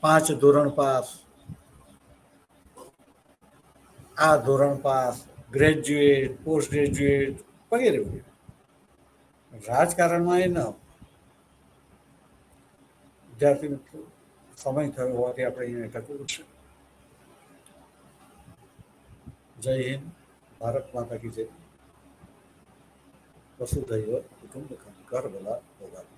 [SPEAKER 1] 5 ધોરણ પાસ, આ ધોરણ પાસ, ગ્રેજ્યુએટ, પોસ્ટ ગ્રેજ્યુએટ વગેરે વગેરે. રાજકારણમાં એ ન વિદ્યાર્થી મિત્રો, સમય થયો હોવાથી આપણે અહીંયા ટકવું છે. જય હિન્દ, ભારત માતા કી જય. વસુધૈવ કુટુંબકમ, કરબલા ભોગાત.